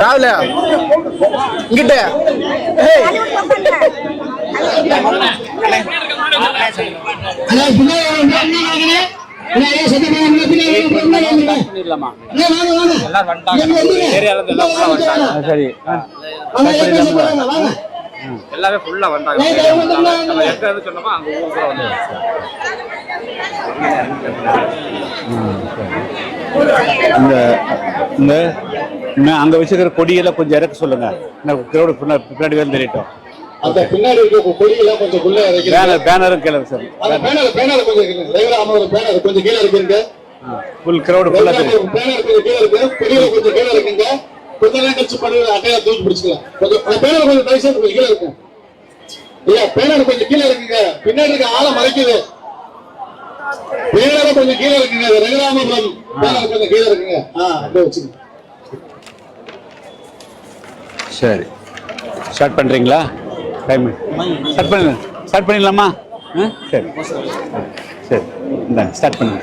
ராவில இங்கிட்ட எல்லாமே ஃபுல்லா வந்தாங்க. நம்ம எங்க இருந்து சொன்னோமோ அங்க ஊருக்குள்ள வந்து இந்த அங்க வச்சிருக்கிற கொடியெல்லாம் கொஞ்சம் இறக்க சொல்லுங்க. பின்னாடி வேலை தெரியட்டும். அந்த பின்னாடி இருக்க கொடியெல்லாம் கொஞ்சம் உள்ள இறக்கி பேனரும் கீழே சார். பேனர் கொஞ்சம் பேனர் கொஞ்சம் கீழே இருக்குங்க. ஃபுல் கிரவுட் ஃபுல்லா தெரியும். பேனர் கொஞ்சம் கீழே இருக்கு. கொடியில கொஞ்சம் கீழே இருக்குங்க. கொஞ்ச நேரம் கழிச்சு பண்ணி அட்டையா தூக்கி பிடிச்சிக்கலாம். கொஞ்சம் பேனர் கொஞ்சம் தயவுசெய்து கொஞ்சம் கீழே இருக்கும். ஐயா பேனர் கொஞ்சம் கீழே இருக்குங்க. பின்னாடி இருக்க ஆளை மறைக்குது. பேனர் கொஞ்சம் கீழே இருக்குங்க. ரகுராமபுரம் பேனர் கொஞ்சம் கீழே இருக்குங்க. அப்படியே வச்சுங்க. சரி ஸ்டார்ட் பண்றீங்களா? டைம் ஸ்டார்ட் பண்ணிடலாமா? சரி சரி இந்த ஸ்டார்ட் பண்ணுங்க.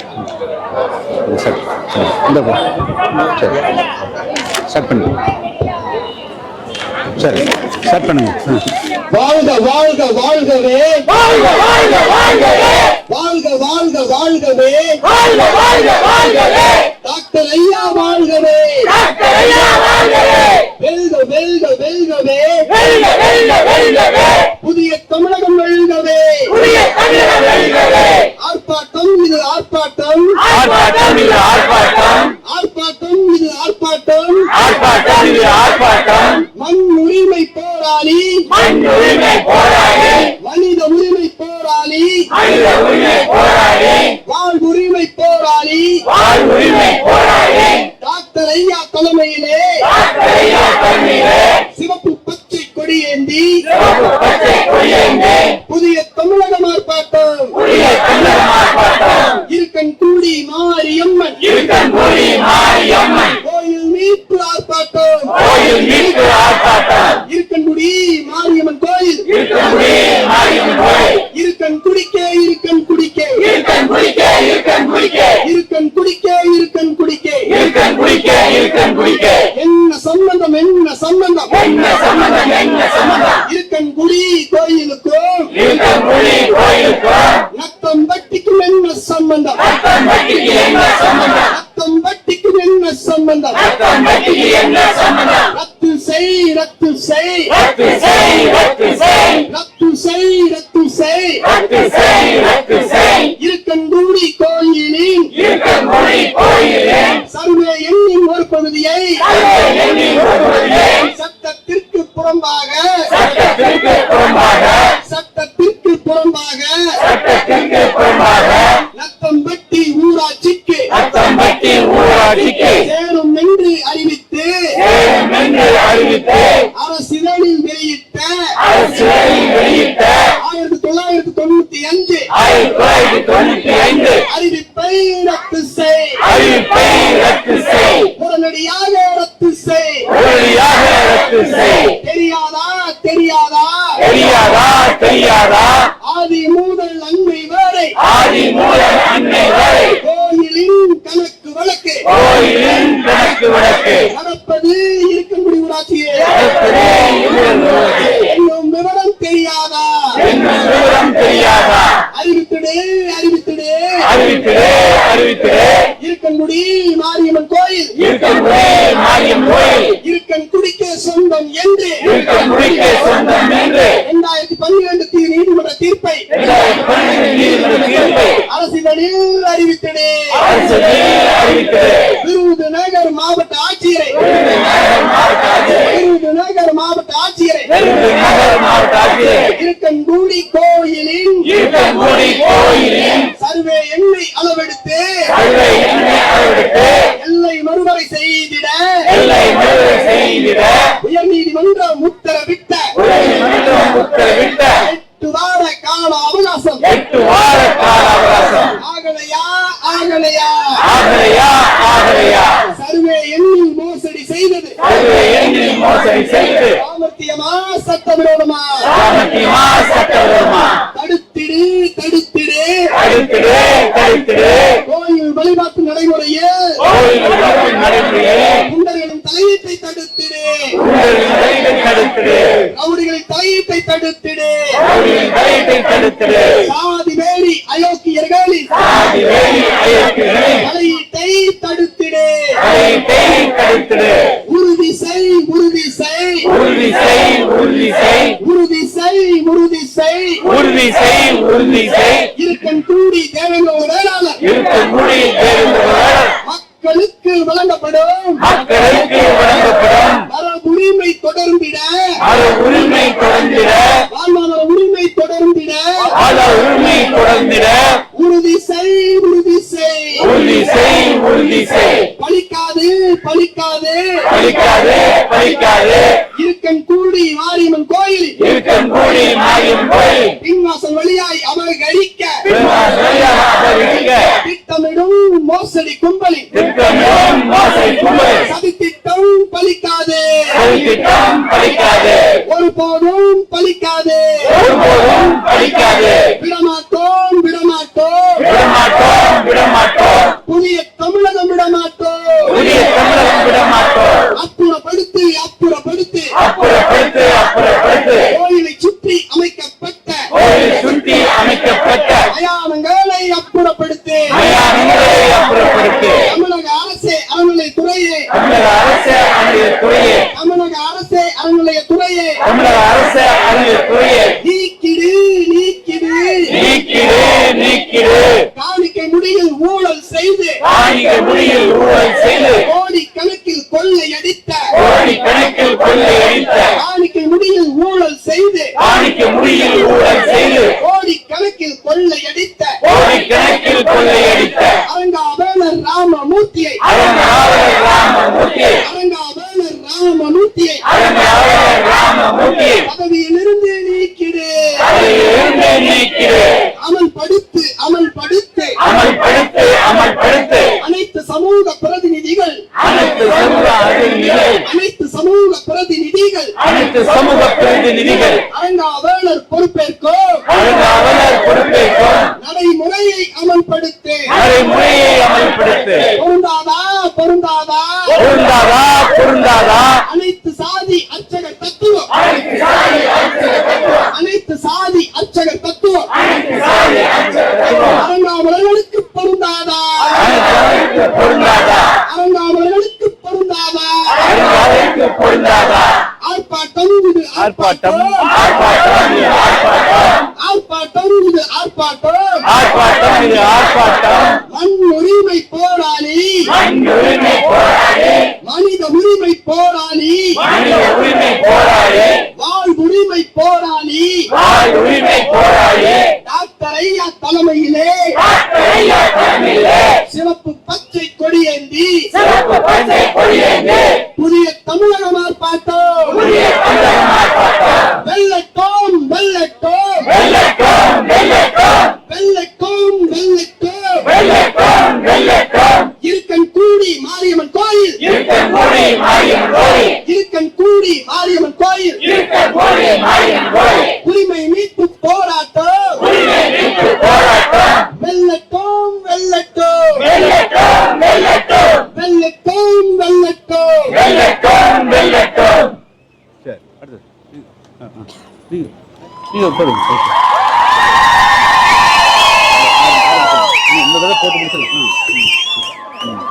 சரி இந்த சரி ஸ்டார்ட் பண்ணுங்க. சரி ஸ்டார்ட் பண்ணுங்க. வாழ்க வாழ்க வாழ்கவே வாழ்க வாழ்க வாழ்கவே வாழ்க வாழ்க வாழ்கவே வாழ்க வாழ்க வாழ்கவே டாக்டர் ஐயா வாழ்கவே டாக்டர் ஐயா வாழ்கவே வெல்க வெல்க வெல்கவே வெல்க வெல்க வெல்கவே புதிய தமிழகம் வெல்கவே புதிய தமிழகம் வெல்கவே ஆர்ப்பாட்டம் இது ஆர்ப்பாட்டம் ஆர்ப்பாட்டம் இது ஆர்ப்பாட்டம் ஆர்ப்பாட்டம் இது ஆர்ப்பாட்டம் ஆர்ப்பாட்டம் இது ஆர்ப்பாட்டம் மண் உரிமை போராளி மண் உரிமை போராளி மனித உரிமை போராளி மனித உரிமை போராளி வாழ்வுரிமை போராளி வாழ்வுரிமை போராளி டாக்டர் ஐயா தலைமையிலே டாக்டர் ஐயா தலைமையிலே சிவப்பு பச்சை கொடியேந்தி சிவப்பு பச்சை கொடியேந்தி புதிய தமிழகம் ஆர்ப்பாட்டம் புதிய தமிழகம் ஆர்ப்பாட்டம் இருக்கன்குடி மாரியம்மன் இருக்கன்குடி மாரியம்மன் கோயில் மீட்பு ஆர்ப்பாட்டம் கோயில் மீட்பு ஆர்ப்பாட்டம் இருக்கன்குடி மாரியம்மன் கோயில் இருக்கன்குடி மாரியம்மன் கோயில் இருக்கன் குடிக்கே இருக்கன் குடிக்கே இருக்கன் குடிக்கே இருக்கன் குடிக்கே இருக்கன் குடிக்கே இருக்கன் குடிக்கே இருக்கன் குடிக்கே இருக்கன் குடிக்கே என்ன சம்பந்தம் என்ன சம்பந்தம் என்ன சம்பந்தம் என்ன சம்பந்தம் இருக்கன் குடி கோயிலுக்கும் இருக்கன் குடி கோயிலுக்கும் நத்தம் வட்டிக்கும் என்ன சம்பந்தம் நத்தம் வட்டிக்கு என்ன சம்பந்தம் நத்தம் வட்டிக்கும் என்ன சம்பந்தம் நத்தம் வட்டிக்கு என்ன சம்பந்தம் ரத்து செய் ரத்து செய் ரத்து செய் ரத்து செய் ரத்து செய் ரத்து செய் ரத்து செய் ரத்து செய் இருக்கன்குடி கோயிலின் இருக்கன்குடி கோயிலின் சர்வே எண்ணின் ஒரு பகுதியை சர்வே எண்ணின் ஒரு பகுதியை சட்டத்திற்கு புறம்பாக சட்டத்திற்கு புறம்பாக சட்டத்திற்கு புறம்பாக சட்டத்திற்கு புறம்பாக நத்தம்பட்டி ஊராட்சிக்கு நத்தம்பட்டி ஊராட்சிக்கு சேரும் மாரியம்மன் கோயில் இருக்கன் குடிக்க சொந்தம் என்று 2012 நீதிமன்ற தீர்ப்பை அரசிதழில் அறிவித்தது. விருதுநகர் மாவட்ட ஆட்சியரை இருக்கன்குடி கோயிலின் சர்வே எண்ணை அளவெடுத்து எல்லை மறுவரை செய்திட உயர்நீதிமன்றம் உத்தரவிட்ட 8 வார கால அவகாசம் ஆகலையா சர்வே எண்ணில் மோசடி செய்தது சாமர்த்தியமா சட்டவிரோதமா தடுத்திடு கோயில் வழிபாட்டு நடைமுறையில் குண்டர்களின் தலையீட்டை தடுத்திடு ரவுடிகளின் தலையீட்டை தடுத்திடு சாதி வேலி அயோக்கியர்களின் தலையீட்டை தடுத்திடு உறுதி செய் இருக்கன்குடி தேவேந்திர வேளாளர் மக்களுக்கு வழங்கப்படும் உரிமை தொடர்ந்திட வாழ்வாதார உரிமை தொடர்ந்திட உறுதி செய் பலிக்காது இருக்கன்குடி மாரியம்மன் கோயில் பின்வாசல் வழியாய் அபகரிக்க திட்டமிடும் மோசடி கும்பலின் சதித்திட்டம் பலிக்காது ஒருபோதும் பலிக்காது விடமாட்டோம் புதிய தமிழகம் விடமாட்டோம் அப்புறப்படுத்து கோயிலை சுற்றி அமைக்கப்பட்ட மயானங்களை அப்புறப்படுத்து தமிழக அரசே அறநிலையத்துறையே நீக்கிடு காணிக்கை முடியில் ஊழல் செய்து கோடிக்கணக்கில் கொள்ளையடித்த காணிக்கை முடியில் ஊழல் செய்து கோடிக்கணக்கில் கொள்ளையடித்த அரங்காவேலர் ராமமூர்த்தியை பதவியிலிருந்து நீக்கிடு அமல்படுத்து அனைத்து சமூக பிரதிநிதிகள் அரங்காவேலர் பொறுப்பேற்கும் நடைமுறையை அமல்படுத்து பொருந்தாதா அனைத்து சாதி அர்ச்சகர் தத்துவம் அரங்காவலர்களுக்கு பொருந்தாதா ஆர்ப்பாட்டம் இது ஆர்ப்பாட்டம் மண் உரிமை போராளி மனித உரிமை போராளி வாழ்வுரிமை போராளி டாக்டர் ஐயா தலைமையிலே சிவப்பு பச்சை கொடியேந்தி புதிய தமிழகம் ஆர்ப்பாட்டம் வெல்லட்டும் இருக்கன்குடி மாரியம்மன் கோயில் உரிமை மீட்பு போராட்டம் வெல்லட்டும் சரி அடுத்து நீங்க போடுங்க இந்த தடவை போட்டு முடிச்சிடலாம்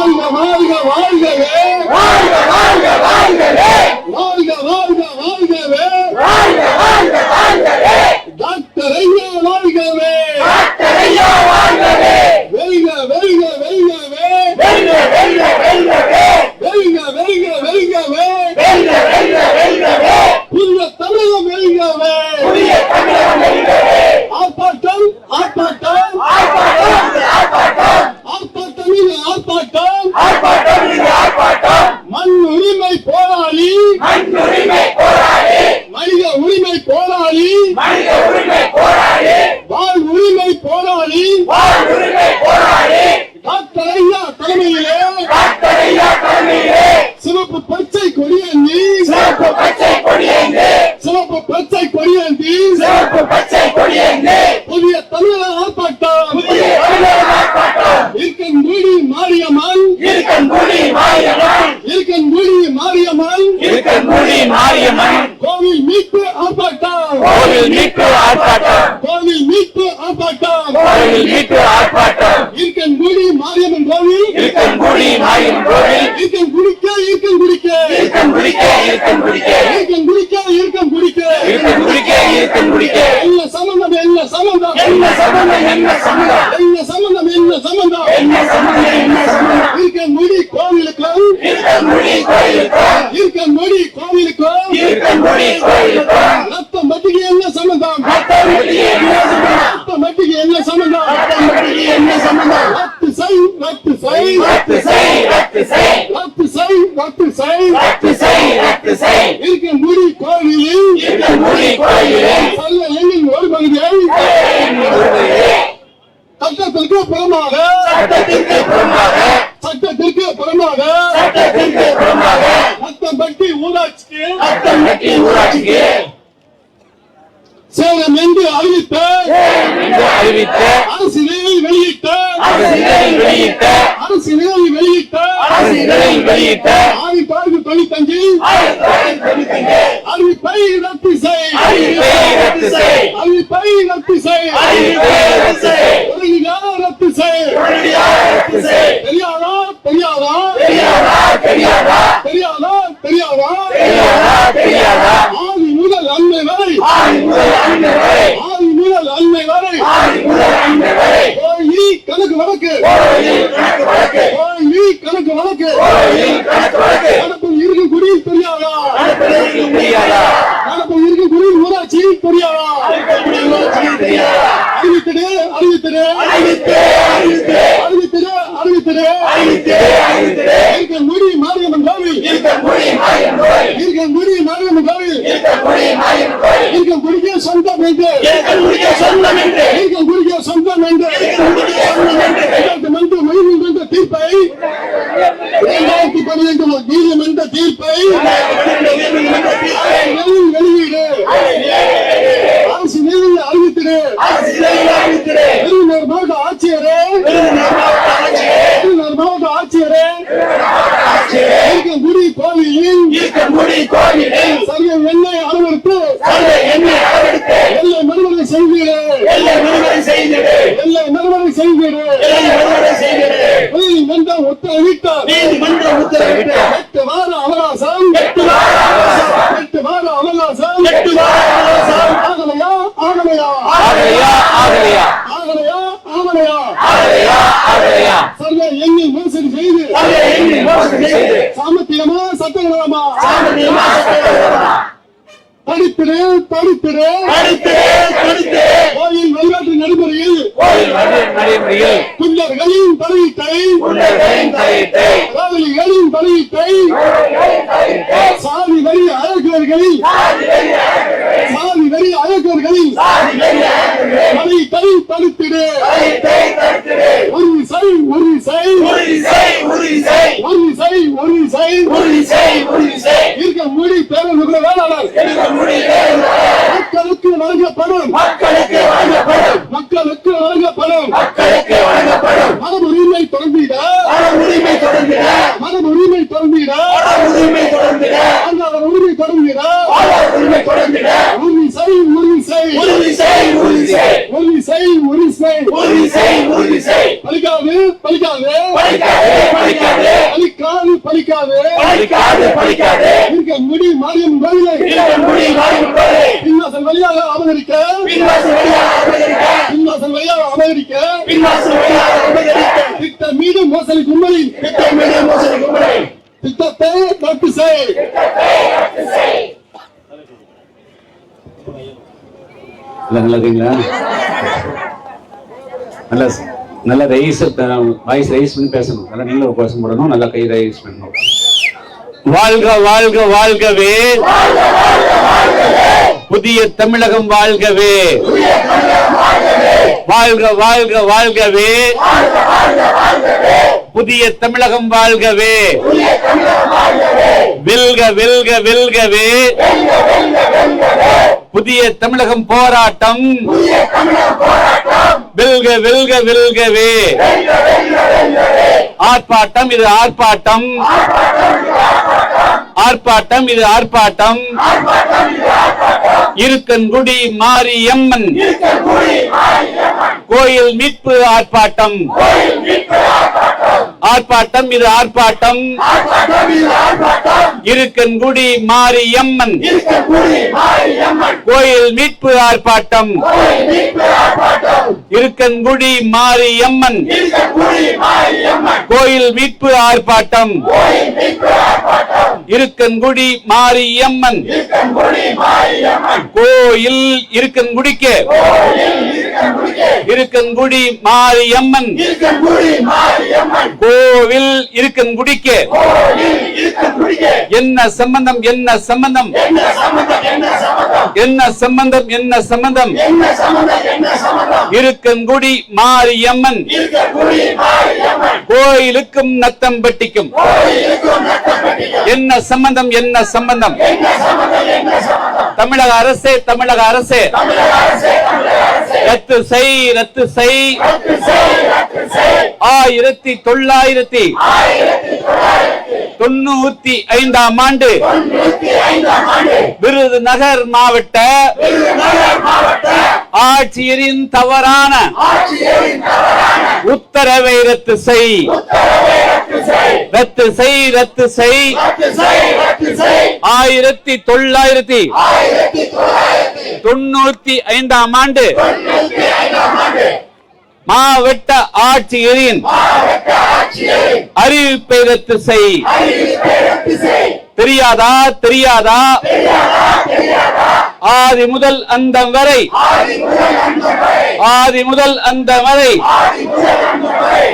வாழ்க வாழ்க வாழ்கவே வாழ்க வாழ்க வாழ்கவே வாழ்க வாழ்க வாழ்கவே வாழ்க வாழ்க வாழ்கவே டாக்டர் ஐயா வாழ்கவே டாக்டர் ஐயா வாழ்கவே வெல்க வெல்க வெல்கவே வெல்க வெல்க வெல்கவே வெல்க வெல்க வெல்கவே வெல்க வெல்க வெல்கவே புதிய தமிழகம் வெல்கவே புதிய தமிழகம் வெல்கவே ஆர்ப்பாட்டம் ஆர்ப்பாட்டம் ஆர்ப்பாட்டம் ஆர்ப்பாட்டம் ஆர்ப்பாட்டம் இது ஆர்ப்பாட்டம் ஆர்ப்பாட்டம் இது ஆர்ப்பாட்டம் மண் உரிமை போராளி மண் உரிமை போராளி மனித உரிமை போராளி மனித உரிமை போராளி வாழ் உரிமை போராளி வாழ் உரிமை போராளி டாக்டர் ஐயா தலைமையிலே டாக்டர் ஐயா தலைமையிலே சிவப்பு பச்சை கொடியேந்தி சிவப்பு பச்சை கொடியேந்து சிவப்பு பச்சை கொடியேந்தி சிவப்பு பச்சை கொடியேந்து புதிய தமிழக ஆர்ப்பாட்டம் புதிய தமிழக ஆர்ப்பாட்டம் இருக்கன்குடி மாரியம்மன் இருக்கன்குடி மாரியம்மன் இருக்கன்குடி மாரியம்மன் இருக்கன்குடி மாரியம்மன் கோவில் மீட்பு ஆர்ப்பாட்டம் கோவில் மீட்பு ஆர்ப்பாட்டம் கோவில் மீட்பு ஆர்ப்பாட்டம் கோவில் மீட்பு ஆர்ப்பாட்டம் இருக்கன்குடி மாரியம்மன் கோவில் இருக்கன்குடி மாரியம்மன் கோவில் இருக்கன்குடிக்க இருக்கன்குடிக்க இருக்கன்குடிக்க இருக்கன்குடிக்க இருக்கன்குடிக்க இருக்கன்குடிக்க இருக்கன்குடிக்க இருக்கன்குடிக்க என்ன சம்பந்தம் என்ன சம்பந்தம் என்ன சம்பந்தம் என்ன சம்பந்தம் என்ன சம்பந்தம் என்ன சம்பந்தம் என்ன சம்பந்தம் என்ன சம்பந்தம் இருக்கன்குடி கோவிலுக்கும் இருக்கன்குடி கோயிலுக்கும் இருக்கன்குடி கோவிலுக்கும் இருக்கன்குடி கோயிலுக்கும் ரத்தம் மட்டிக்கு என்ன சம்பந்தம் மத்தவர்களுக்கு என்ன சம்பந்தம் ரத்தம் மட்டிக்கு என்ன சம்பந்தம் மத்தவர்களுக்கு என்ன சம்பந்தம் ரத்து செய் ரத்து செய் ரத்து செய் ரத்து செய் ரத்து செய் ரத்து செய் ரத்து செய் ரத்து செய் இருக்கன்குடி கோவிலில் இருக்கன்குடி கோயிலில் சல்ல எண்ணின் ஒரு பகுதியை சட்டத்திற்கு புறமாக சட்டத்திற்கு புறம்பாக சட்டத்திற்கு புறமாக சட்டத்திற்கு புறம்பாக ரத்தம்பட்டி ஊராட்சிக்கு சட்டம் கட்டி ஊராட்சிக்கு சேலம் என்று அறிவித்த என்று அறிவித்த அரசியலை வெளியிட்ட அரசியலில் வெளியிட்ட அரசியலை வெளியிட்ட அரசியலில் வெளியிட்ட 1995 அறிவிப்பை ரத்து செய் அறிவிப்பை ரத்து செய் அறிவிப்பை ரத்து செய் அறிவிப்பை ரத்து செய் உடனடியாக ரத்து செய் உடனடியாக ரத்து செய் தெரியாதா தெரியாதா தெரியாதா தெரியாதா தெரியாதா தெரியாதா தெரியாதா தெரியாதா ஆதி முதல் அன்னை வரை ஆதி முதல் அன்னை வரை ஆதி முதல் அன்னை வரை ஆதி முதல் அன்னை வரை கோயில் கணக்கு வழக்கு கோயில் கணக்கு வழக்கு கோயில் கணக்கு வழக்கு கோயில் கணக்கு வழக்கு நடப்பில் இருக்கும் குடியில் தெரியாதா நடப்பதற்கு முடியாதா நடப்பில் இருக்கும் குடியில் ஊராட்சி தெரியாதா தெரியாதா அறிவித்திடு அறிவித்திடு அறிவித்து அறிவித்து அறிவித்திடு அறிவித்திடு அறிவித்து அறிவித்து இருக்கன்குடி மாரியம்மன் கோவில் இருக்கன்குடி மாரியம்மன் கோயில் இருக்கன்குடி மாரியம்மன் கோவில் இருக்கன்குடி மாரியம்மன் கோயில் இருக்கன்குடிக்கு சொந்தம் என்று இருக்கன்குடிய சொந்தம் என்று இருக்கன்குடிக்கு சொந்தம் என்று இருக்கன்குடிய சொந்தம் என்று நீதிமன்ற நீதிமன்ற தீர்ப்பை 2012 நீதிமன்ற தீர்ப்பை வெளியீடு அரசு நீதியை அறிவித்திடு அரசியலில் அறிவித்திடு விருதுநகர் மாவட்ட ஆட்சியரே விருதுநகர் மாவட்ட ஆட்சியரே இருக்கன்குடி கோவிலில் இருக்கன்குடி கோயிலில் சரிய எண்ணெய் அளவெடுத்து சந்தை எண்ணெய் அளவெடுத்து எல்லை மறுவரை செய்திடு எல்லை விடுதலை செய்திடு எல்லை மறுவரை செய்திடு எல்லை விடுதலை செய்திடு நீதிமன்றம் உத்தரவிட்டார் நீதிமன்றம் உத்தரவிட்டு 8 வார அவகாசம் 8 வார அவகாசம் 8 வார அவகாசம் 8 வார அவகாசம் ஆகலையா ஆகலையா ஆகலையா ஆகலையா ஆகலையா ஆகலையா ஆகலையா ஆகலையா சர்வே எண்ணி மோசடி செய்து சந்தை எண்ணெய் மோசடி செய்து சாமத்தியமா சட்டங்களமா சாமர்த்தியமா சட்டவிரோதமா தடுத்திடு தடுத்திடு தடுத்து தடுத்து கோயில் வழிபாட்டு நடைமுறையில் கோயில் நடைமுறையில் குண்டர்களின் தலையீட்டை குண்டர்களின் தலையீட்டை காவலிகளின் தலையீட்டை சாதி வரி அழகர்களில் சாதி வரி அழகர்களில் தலையீட்டை தடுத்திடு தலையீட்டை தடுத்திடு உறுதி செய் உறுதி செய் உறுதி செய் உறுதி செய் உறுதி செய் உறுதி செய் உறுதி செய் உறுதி செய் இருக்க மூடி பேரணுகிற வேளாளர் எடுக்க முடியல மக்களுக்கு வழங்கப்படும் மக்களுக்கு வழங்கப்படும் மக்களுக்கு வழங்கப்படும் மக்களுக்கு வழங்கப்படும் மன உரிமை தொடர்ந்திட மன உரிமை தொடர்ந்திட மன உரிமை தொடர்ந்திட மன உரிமை தொடர்ந்திட ஆண்டவர் உரிமை தொடர்ந்திட ஆளார் உரிமை தொடர்ந்திட உறுதி செய் உறுதி செய் உறுதி செய் உறுதி செய் உறுதி செய் உறுதி செய் உறுதி செய் பலிக்காது படிக்காது இருக்க முடி மாறியும் கோவிலை பின்வாசல் வழியாக அபகரிக்க திட்டம் மீது மோசடி கும்பலின் திட்டத்தை ரத்து செய். நல்லா இருக்கீங்களா? நல்லா நல்லா வாய்ஸ் ரைஸ் பண்ணி பேசணும். நல்லா நீங்களும் ஒரு கோஷம் போடணும். நல்லா கை ரைஸ் பண்ணணும். வாழ்க வாழ்க வாழ்கவே, புதிய தமிழகம் வாழ்கவே, வாழ்க வாழ்க வாழ்கவே, புதிய தமிழகம் வாழ்கவே, வெல்க வெல்க வெல்கவே, புதிய தமிழகம் போராட்டம், வெல்க வெல்க வெல்கவே, ஆர்ப்பாட்டம் இது ஆர்ப்பாட்டம், ஆர்ப்பாட்டம் இது ஆர்ப்பாட்டம், இருக்கன்குடி மாரியம்மன் கோயில் மீட்பு ஆர்ப்பாட்டம், ஆர்ப்பாட்டம் இது ஆர்ப்பாட்டம், இருக்கன்குடி மாரியம்மன் கோயில் மீட்பு ஆர்ப்பாட்டம், இருக்கன்குடி மாரியம்மன் கோயில் மீட்பு ஆர்ப்பாட்டம், இருக்கன்குடி மாரியம்மன் கோயில் இருக்கன்குடிக்கு இருக்கன்குடி மாரியம்மன் கோவில் இருக்கன்குடிக்கு என்ன சம்பந்தம் என்ன சம்பந்தம் என்ன சம்பந்தம் என்ன சம்பந்தம் இருக்கன்குடி மாரியம்மன் கோயிலுக்கும் நத்தம்பட்டிக்கும் என்ன சம்பந்தம் என்ன சம்பந்தம்? தமிழக அரசே தமிழக அரசே ரத்து செய் ரத்து செய். 1995ஆம் ஆண்டு விருதுநகர் மாவட்ட ஆட்சியரின் தவறான உத்தரவை ரத்து செய் ரத்து செய் ரத்து செய். 1995ஆம் ஆண்டு மாவட்ட ஆட்சியரின் அறிவிப்பை ரத்து செய். தெரியாதா தெரியாதா? ஆதி முதல் அந்தம் வரை ஆதி முதல் அந்தம் வரை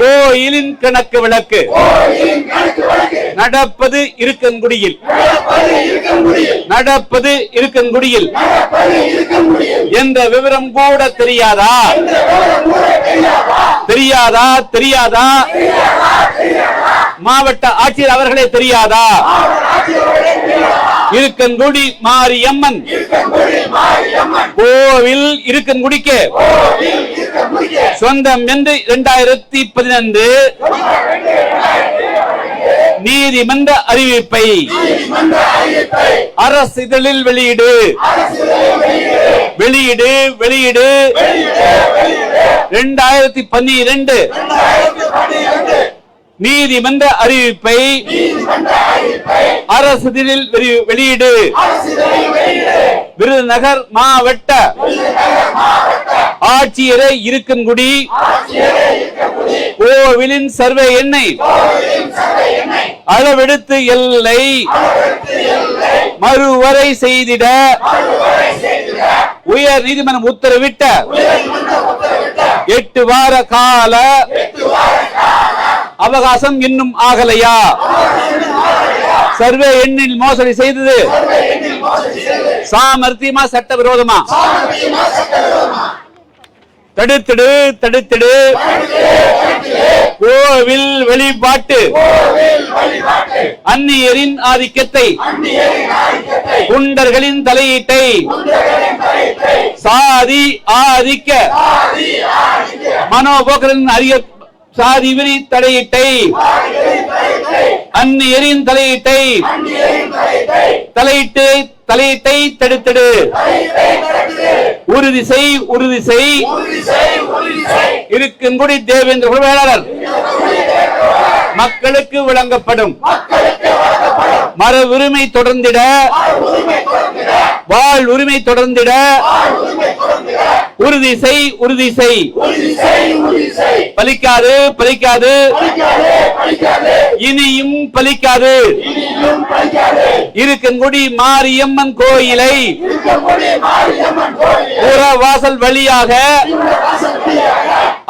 கோயிலின் கணக்கு விளக்கு நடப்பது இருக்கன்குடியில் நடப்பது இருக்கன்குடியில் என்ற விவரம் கூட தெரியாதா தெரியாதா தெரியாதா? மாவட்ட ஆட்சியர் அவர்களே தெரியாதா? இருக்கன்குடி மாரியம்மன் கோவில் இருக்கன்குடிக்கு சொந்தம் என்று 2015 நீதிமன்ற அறிவிப்பை அரசு இதழில் வெளியீடு வெளியீடு வெளியீடு 2012 நீதிமன்ற அறிவிப்பை அரசு இதழில் வெளியீடு. விருதுநகர் மாவட்ட ஆட்சியரை இருக்கன்குடி கோவிலின் சர்வே எண்ணை அளவெடுத்து எல்லை மறுவரை செய்திட உயர் நீதிமன்றம் உத்தரவிட்ட 8 வார கால அவகாசம் இன்னும் ஆகலையா? சர்வே எண்ணில் மோசடி செய்தது சாமர்த்தியமா சட்டவிரோதமா? தடுத்திடு தடுத்திடு. கோவில் வழிபாட்டு அந்நியரின் ஆதிக்கத்தை குண்டர்களின் தலையீட்டை சாதி ஆதிக்க மனோபோக்கரின் அரிய சாதி விரி தலையீட்டை அந்நியரின் தலையீட்டை தலையீட்டை தடுத்திடு. உறுதி செய் உறுதி செய். இருக்கன்குடி தேவேந்திர வேளாளர் மக்களுக்கு வழங்கப்படும் மர உரிமை தொடர்ந்திட வாழ் உரிமை தொடர்ந்திட உறுதி செய் உறுதி செய் பலிக்காது பலிக்காது இனியும் பலிக்காது இருக்கன்குடி மாரியம்மன் கோயிலை புறவாசல் வழியாக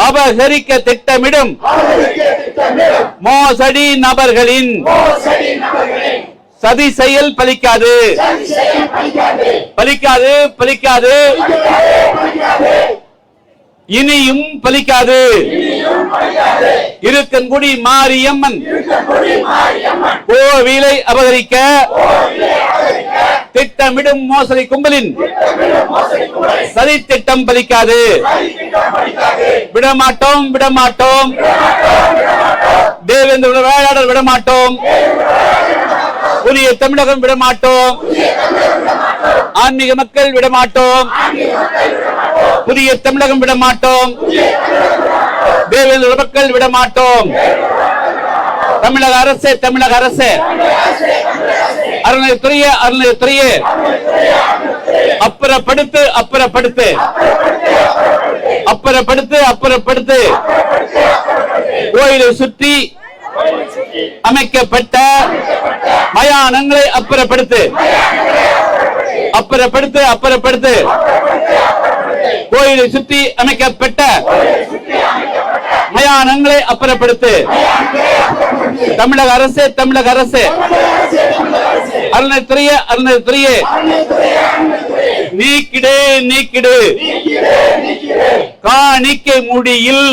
அபகரிக்க திட்டமிடும் மோசடி நபர்களின் சதி செயல் பலிக்காது பலிக்காது பலிக்காது இனியும் பலிக்காது இருக்கன்குடி மாரியம்மன் கோவிலை அபகரிக்க திட்டமிடும் மோசடி கும்பலின் சதி திட்டம் பலிக்காது விடமாட்டோம் விடமாட்டோம் தேவேந்திர வேளாளர் விடமாட்டோம் புதிய தமிழகம் விடமாட்டோம் ஆன்மீக மக்கள் விடமாட்டோம் புதிய தமிழகம் விடமாட்டோம் தேவேந்திர மக்கள் விடமாட்டோம் தமிழக அரசு தமிழக அரசு அறநிலையத்துறையே அறநிலையத்துறையே அப்புறப்படுத்து அப்புறப்படுத்து அப்புறப்படுத்து அப்புறப்படுத்து கோயிலை சுற்றி அமைக்கப்பட்ட மயானங்களை அப்புறப்படுத்து அப்புறப்படுத்து அப்புறப்படுத்து கோயிலை சுற்றி அமைக்கப்பட்ட மயானங்களை அப்புறப்படுத்து தமிழக அரசு தமிழக அரசு அறநிலையத்துறையே அறநிலையத்துறையே நீக்கிடு நீக்கிடு காணிக்கை முடியில்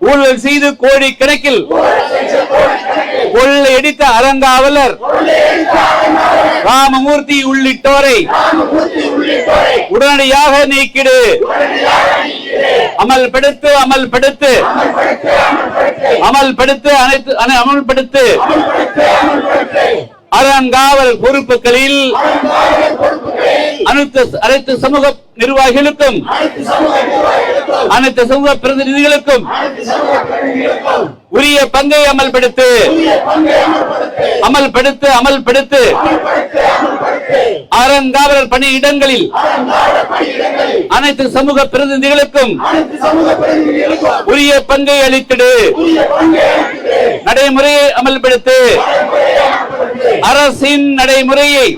ஊழல் செய்து கோடி கணக்கில் கொள்ளையடித்த அறங்காவலர் ராமமூர்த்தி உள்ளிட்டோரை உடனடியாக நீக்கிடு அமல்படுத்து அமல்படுத்து அமல்படுத்து அமல்படுத்து அறங்காவல் பொறுப்புகளில் அனைத்து சமூக நிர்வாகிகளுக்கும் அனைத்து சமூக பிரதிநிதிகளுக்கும் உரிய பங்கை அமல்படுத்து அமல்படுத்து அமல்படுத்து அறங்காவலர் பணியிடங்களில் அனைத்து சமூக பிரதிநிதிகளுக்கும் உரிய பங்கை அளித்திடு நடைமுறையை அமல்படுத்து அரசின் நடைமுறையை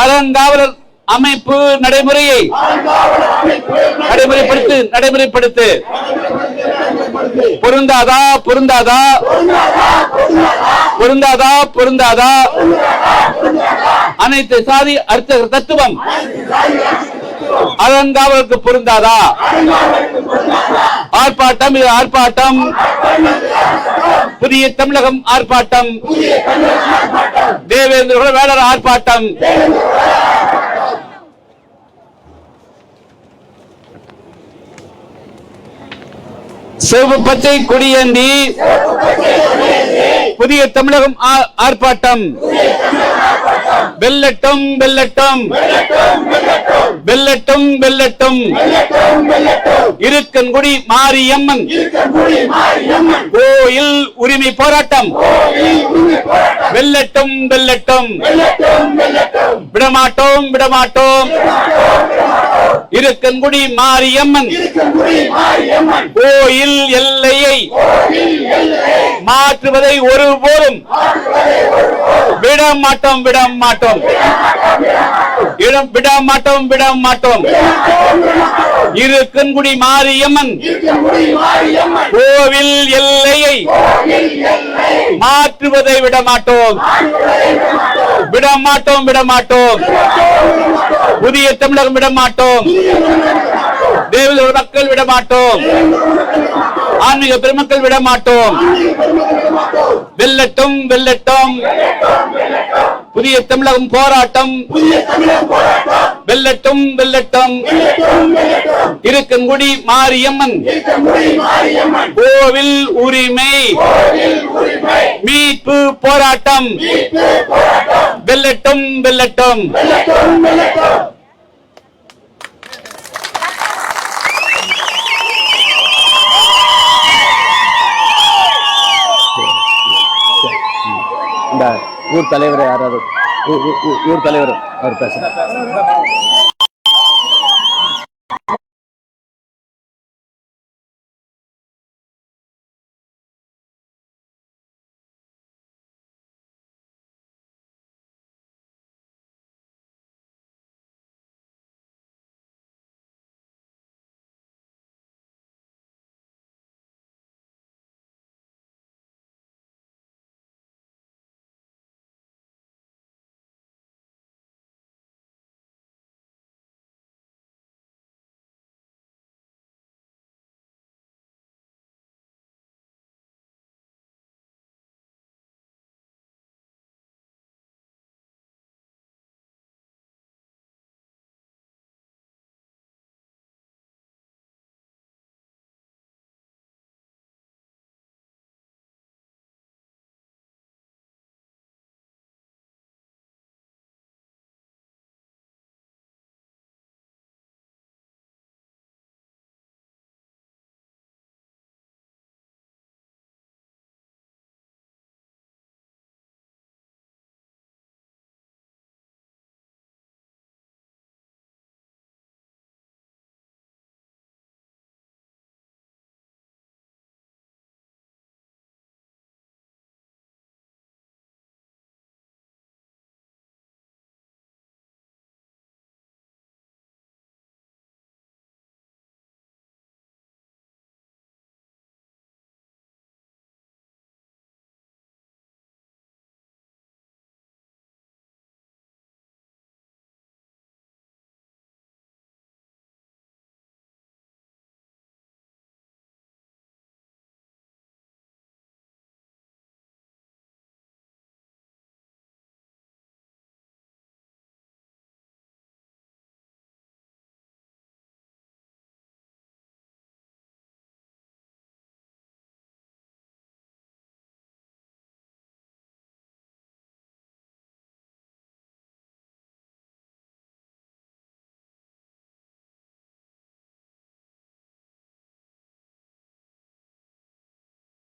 அறங்காவலர் அமைப்பு நடைமுறையை நடைமுறைப்படுத்து நடைமுறைப்படுத்து பொருந்தாதா பொருந்தாதா பொருந்தாதா பொருந்தாதா அனைத்து சாதி அர்த்த தத்துவம் அறங்காவலுக்கு பொருந்தாதா ஆர்ப்பாட்டம் இது ஆர்ப்பாட்டம் புதிய தமிழகம் ஆர்ப்பாட்டம் தேவேந்திர வேளாளர் ஆர்ப்பாட்டம் சிவப்பு பச்சை கொடியேந்தி புதிய தமிழகம் ஆர்ப்பாட்டம் வெல்லட்டும் வெல்லட்டும் வெல்லட்டும் வெல்லட்டும் இருக்கன்குடி மாரியம்மன் கோயில் உரிமை போராட்டம் வெல்லட்டும் வெல்லட்டும் விடமாட்டோம் விடமாட்டோம் இருக்கன்குடி மாரியம்மன் கோயில் எல்லையை மாற்றுவதை ஒருபோதும் விடமாட்டோம் விடமாட்டோம் விடமாட்டோம் விடமாட்டோம் இருக்கன்குடி மாரியம்மன் கோவில் எல்லையை மாற்றுவதை விடமாட்டோம் விடமாட்டோம் விடமாட்டோம் புதிய தமிழகம் விடமாட்டோம் தேவேந்திர மக்கள் விடமாட்டோம் ஆன்மீக பெருமக்கள் விடமாட்டோம் வெல்லட்டும் வெல்லட்டும் புதிய தமிழகம் போராட்டம் வெல்லட்டும் வெல்லட்டும் இருக்கன்குடி மாரியம்மன் கோவில் உரிமை மீட்பு போராட்டம் வெல்லட்டும் வெல்லட்டும் இந்த ஊர் தலைவர் யாராவது ஊர் தலைவர் அவர் பேசுறாரு.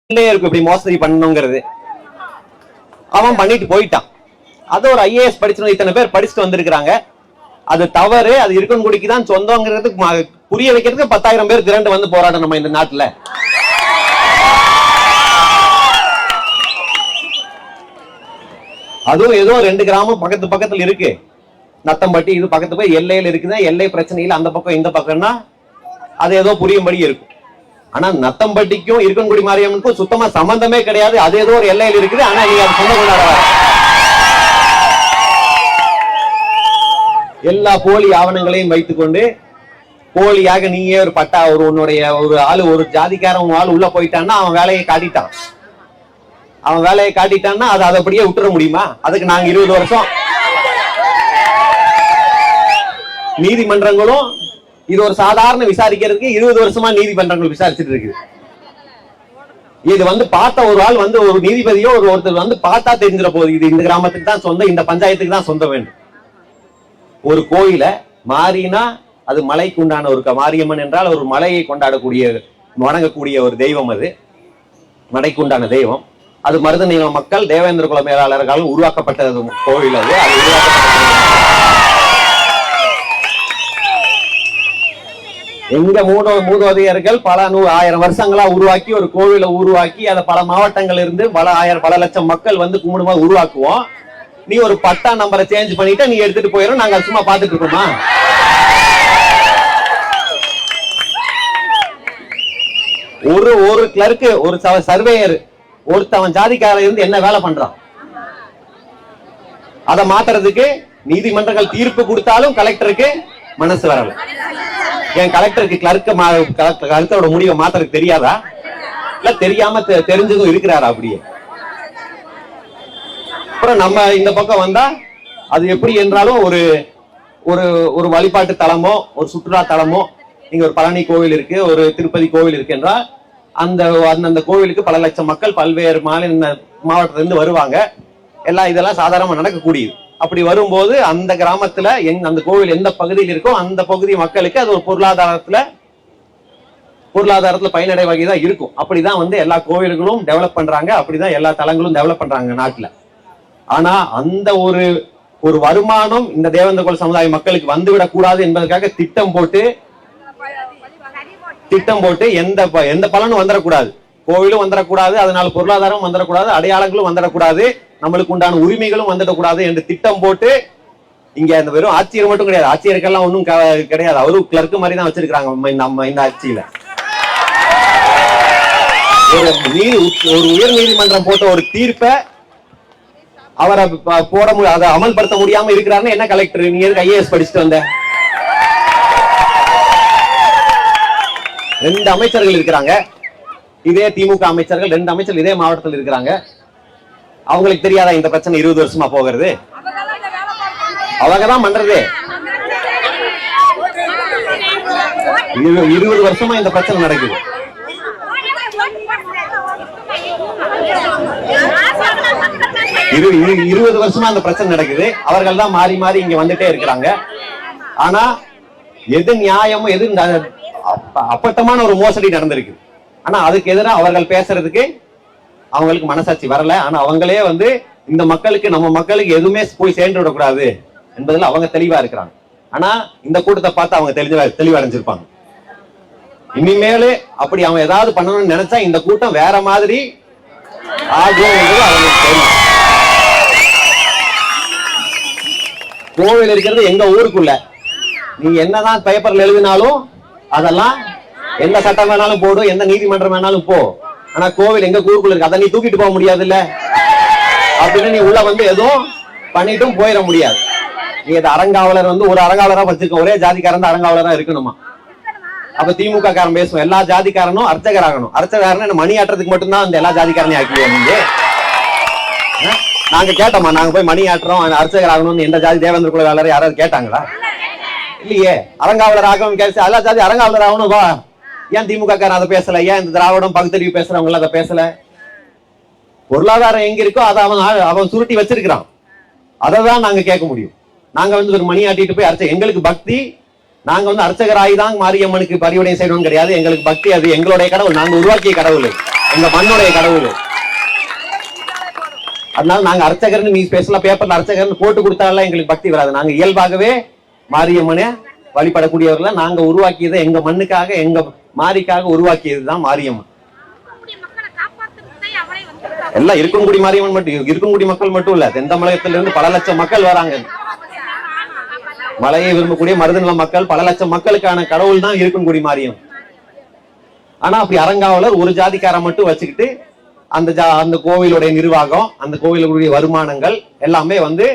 இருக்கு இப்படி மோசடி பண்ணணுங்கிறது. அவன் பண்ணிட்டு போயிட்டான். அது ஒரு ஐஏஎஸ் படிச்சு இத்தனை பேர் படிச்சுட்டு வந்திருக்கிறாங்க. அது தவறு, அது இருக்கன்குடிக்கு தான் சொந்தங்கிறது புரிய வைக்கிறதுக்கு 10,000 பேர் திரண்டு வந்து போராட்டம் நம்ம இந்த நாட்டுல. அதுவும் ஏதோ 2 கிராமம் பக்கத்துல இருக்கு. நத்தம்பட்டி இது பக்கத்து போய் எல்லையில இருக்குதா, எல்லை பிரச்சனையில அந்த பக்கம் இந்த பக்கம்னா அது ஏதோ புரியும்படி இருக்கும். ஆனா நத்தம்பட்டிக்கும் இருக்கன்குடி மாரியம்மனுக்கும் சுத்தமா சம்பந்தமே கிடையாது. அது ஏதோ ஒரு எல்லையில் இருக்குது. ஆனா நீங்க அது சொந்த கொண்டாட எல்லா போலி ஆவணங்களையும் வைத்துக் கொண்டு போலியாக நீயே ஒரு பட்டா உன்னுடைய ஒரு ஆளு ஒரு ஜாதிக்காரன் ஆள் உள்ள போயிட்டான்னா அவன் வேலையை காட்டிட்டான். அவன் வேலையை காட்டிட்டான்னா அதை அப்படியே விட்டுற முடியுமா? அதுக்கு நாங்க 20 வருஷம் நீதிமன்றங்களும் இது ஒரு சாதாரண விசாரிக்கிறதுக்கு 20 வருஷமா நீதிமன்றங்கள் விசாரிச்சுட்டு இருக்கு. இது பார்த்த ஒரு ஆள் ஒரு நீதிபதியோ ஒருத்தர் பார்த்தா தெரிஞ்சிட போகுது இது இந்த கிராமத்துக்கு தான் சொந்தம், இந்த பஞ்சாயத்துக்கு தான் சொந்தம் வேண்டும். ஒரு கோயில மாறினா அது மலைக்கு உண்டான ஒரு மாரியம்மன் என்றால் ஒரு மலையை கொண்டாடக்கூடிய வணங்கக்கூடிய ஒரு தெய்வம். அது மலைக்கு உண்டான தெய்வம். அது மருதநீள மக்கள் தேவேந்திர குல மேலாளர்களால் உருவாக்கப்பட்ட கோவில். அது எங்க மூதோதையர்கள் பல 1000 வருஷங்களா உருவாக்கி ஒரு கோவிலை உருவாக்கி அதை பல மாவட்டங்கள் இருந்து பல லட்சம் மக்கள் கும்பிடுமா உருவாக்குவோம். நீ ஒரு பட்டா நம்பரை சேஞ்ச் பண்ணிட்டு நீ எடுத்துட்டு போயிடும். நாங்க சும்மா பாத்துட்டு இருக்கோமா? ஒரு கிளர்க்கு ஒரு சர்வேயர் ஒருத்தவன் ஜாதிக்கார இருந்து என்ன வேலை பண்றான்? அதை மாத்துறதுக்கு நீதிமன்றங்கள் தீர்ப்பு கொடுத்தாலும் கலெக்டருக்கு மனசு வரல. என் கலெக்டருக்கு கலெக்டரோட முடிவை மாத்திரக்கு தெரியாதா? இல்ல தெரியாம தெரிஞ்சதும் இருக்கிறாரா? அப்படியே அப்புறம் நம்ம இந்த பக்கம் வந்தா அது எப்படி என்றாலும் ஒரு ஒரு வழிபாட்டு தலமோ ஒரு சுற்றுலா தலமோ, இங்க ஒரு பழனி கோவில் இருக்கு, ஒரு திருப்பதி கோவில் இருக்கு என்றால் அந்த கோவிலுக்கு பல லட்சம் மக்கள் பல்வேறு மாவட்டத்துல இருந்து வருவாங்க. இதெல்லாம் சாதாரணமா நடக்கக்கூடியது. அப்படி வரும்போது அந்த கிராமத்துல அந்த கோவில் எந்த பகுதியில் இருக்கோ அந்த பகுதி மக்களுக்கு அது ஒரு பொருளாதாரத்துல பயனடை வகைதான் இருக்கும். அப்படிதான் எல்லா கோவில்களும் டெவலப் பண்றாங்க. அப்படிதான் எல்லா தலங்களும் டெவலப் பண்றாங்க நாட்டுல. ஆனா அந்த ஒரு வருமானம் இந்த தேவேந்திர குல சமுதாய மக்களுக்கு வந்துவிடக் கூடாது என்பதற்காக திட்டம் போட்டு எந்த பலனும் வந்துடக்கூடாது, கோவிலும் வந்துடக்கூடாது, அதனால பொருளாதாரம் வந்துடக்கூடாது, அடையாளங்களும் வந்துடக்கூடாது, நம்மளுக்கு உண்டான உரிமைகளும் வந்துடக்கூடாது என்று திட்டம் போட்டு இங்க அந்த வெறும் ஆட்சியர் மட்டும் கிடையாது, ஆட்சியருக்கெல்லாம் ஒன்றும் கிடையாது, அவரும் கிளர்க்கு மாதிரி தான் வச்சிருக்காங்க நம்ம இந்த ஆட்சியில. ஒரு உயர் நீதிமன்றம் போட்ட ஒரு தீர்ப்பை அவரை போட முடியாது, அதை அமல்படுத்த முடியாம இருக்கிறாருன்னு என்ன கலெக்டர், நீங்க எதுக்கு ஐஏஎஸ் படிச்சுட்டு வந்த? 2 அமைச்சர்கள் இருக்கிறாங்க, இதே திமுக அமைச்சர்கள் 2 அமைச்சர்கள் இதே மாவட்டத்தில் இருக்கிறாங்க. அவங்களுக்கு தெரியாதா இந்த பிரச்சனை 20 வருஷமா போகிறது? அவங்கதான் பண்றது. 20 வருஷமா இந்த பிரச்சனை நடக்குது. இருபது வருஷமா அந்த பிரச்சனை நடக்குது. அவர்கள் தான் மாறி மாறி இங்க வந்துட்டே இருக்கிறாங்க. ஆனா எது நியாயமும் எது அப்பட்டமான ஒரு மோசடி நடந்திருக்கு. ஆனா அதுக்கு எதிராக அவர்கள் பேசுறதுக்கு அவங்களுக்கு மனசாட்சி வரல. ஆனா அவங்களே வந்து இந்த மக்களுக்கு, நம்ம மக்களுக்கு எதுவுமே போய் சேர்ந்து விடக்கூடாது என்பதில் அவங்க தெளிவா இருக்கிறாங்க. ஆனா இந்த கூட்டத்தை பார்த்து அவங்க தெளிவடைஞ்சிருப்பாங்க. இனிமேலு அப்படி அவன் ஏதாவது பண்ணணும்னு நினைச்சா இந்த கூட்டம் வேற மாதிரி ஆகும் என்பது அவங்களுக்கு தெரியும். கோவில் இருக்கிறது எங்க ஊருக்குள்ள. நீங்க என்னதான் பேப்பர்ல எழுதினாலும் அதெல்லாம் எந்த சட்டம் வேணாலும் போடும், எந்த நீதிமன்றம் வேணாலும் போ. ஆனா கோவில் எங்க ஊருக்குள்ள இருக்கு, அதை நீ தூக்கிட்டு போக முடியாது இல்ல. அப்படின்னு நீ உள்ள வந்து எதுவும் பண்ணிட்டும் போயிட முடியாது. நீ அரங்காவலர் வந்து ஒரு அரங்காவலரா வச்சிருக்க, ஒரே ஜாதிக்காரன் தான் அரங்காவலரா இருக்கணுமா? அப்ப திமுக காரன் பேசுவோம் எல்லா ஜாதிக்காரனும் அர்ச்சகர் ஆகணும். அர்ச்சகர் மணி ஆட்டுறதுக்கு மட்டும்தான் அந்த எல்லா ஜாதிக்காரனையும் ஆக்கிடுவோம். நீங்க நாங்க கேட்டோமா, நாங்க போய் மணி ஆட்டுறோம் அர்ச்சகர் ஆகணும்னு எந்த ஜாதி தேவேந்திர குல வேளாளர் யாராவது கேட்டாங்களா? இல்லையே. அரங்காவலர் ஆகணும் கேட்டு எல்லா ஜாதி அரங்காவலர் ஆகணும் வா. ஏன் திமுக காரன் அதை பேசல? ஏன் இந்த திராவிடம் பகுத்தறிவு பேசுறவங்க அதை பேசல? பொருளாதாரம் எங்க இருக்கோ அதை அவன் சுருட்டி வச்சிருக்கிறான். அதை தான் நாங்க கேட்க முடியும். நாங்க வந்து ஒரு மணி ஆட்டிட்டு போய் அர்ச்சகர், எங்களுக்கு பக்தி, நாங்க வந்து அர்ச்சகர் ஆகிதான் மாரியம்மனுக்கு பரிவுடையும் செய்யணும் கிடையாது. எங்களுக்கு பக்தி அது எங்களுடைய கடவுள், நாங்க உருவாக்கிய கடவுள், எங்க மண்ணுடைய கடவுள். அதனால நாங்க அர்ச்சகர்னு நீ பேசலாம், பேப்பர்ல அர்ச்சகர்னு போட்டு கொடுத்தாலும் எங்களுக்கு பக்தி வராது. நாங்க இயல்பாகவே மாரியம்மனை வழிபடக்கூடியவர்களை நாங்க உருவாக்கியது, எங்க மண்ணுக்காக எங்க மாரிக்காக உருவாக்கியதுதான் மாரியம்மன். எல்லாம் இருக்கன்குடி மாரியம்மன் மட்டும், இருக்கன்குடி மக்கள் மட்டும் இல்ல, தென் தமிழகத்திலிருந்து பல லட்சம் மக்கள் வராங்க. மலையை விரும்பக்கூடிய மருதநில மக்கள், பல லட்சம் மக்களுக்கான கடவுள் தான் இருக்கன்குடி மாரியம்மன். ஆனா அப்படி அரங்காவலர் ஒரு ஜாதிக்காரன் மட்டும் வச்சுக்கிட்டு அந்த கோவிலுடைய நிர்வாகம், அந்த கோவிலுடைய வருமானங்கள் எல்லாமே வந்து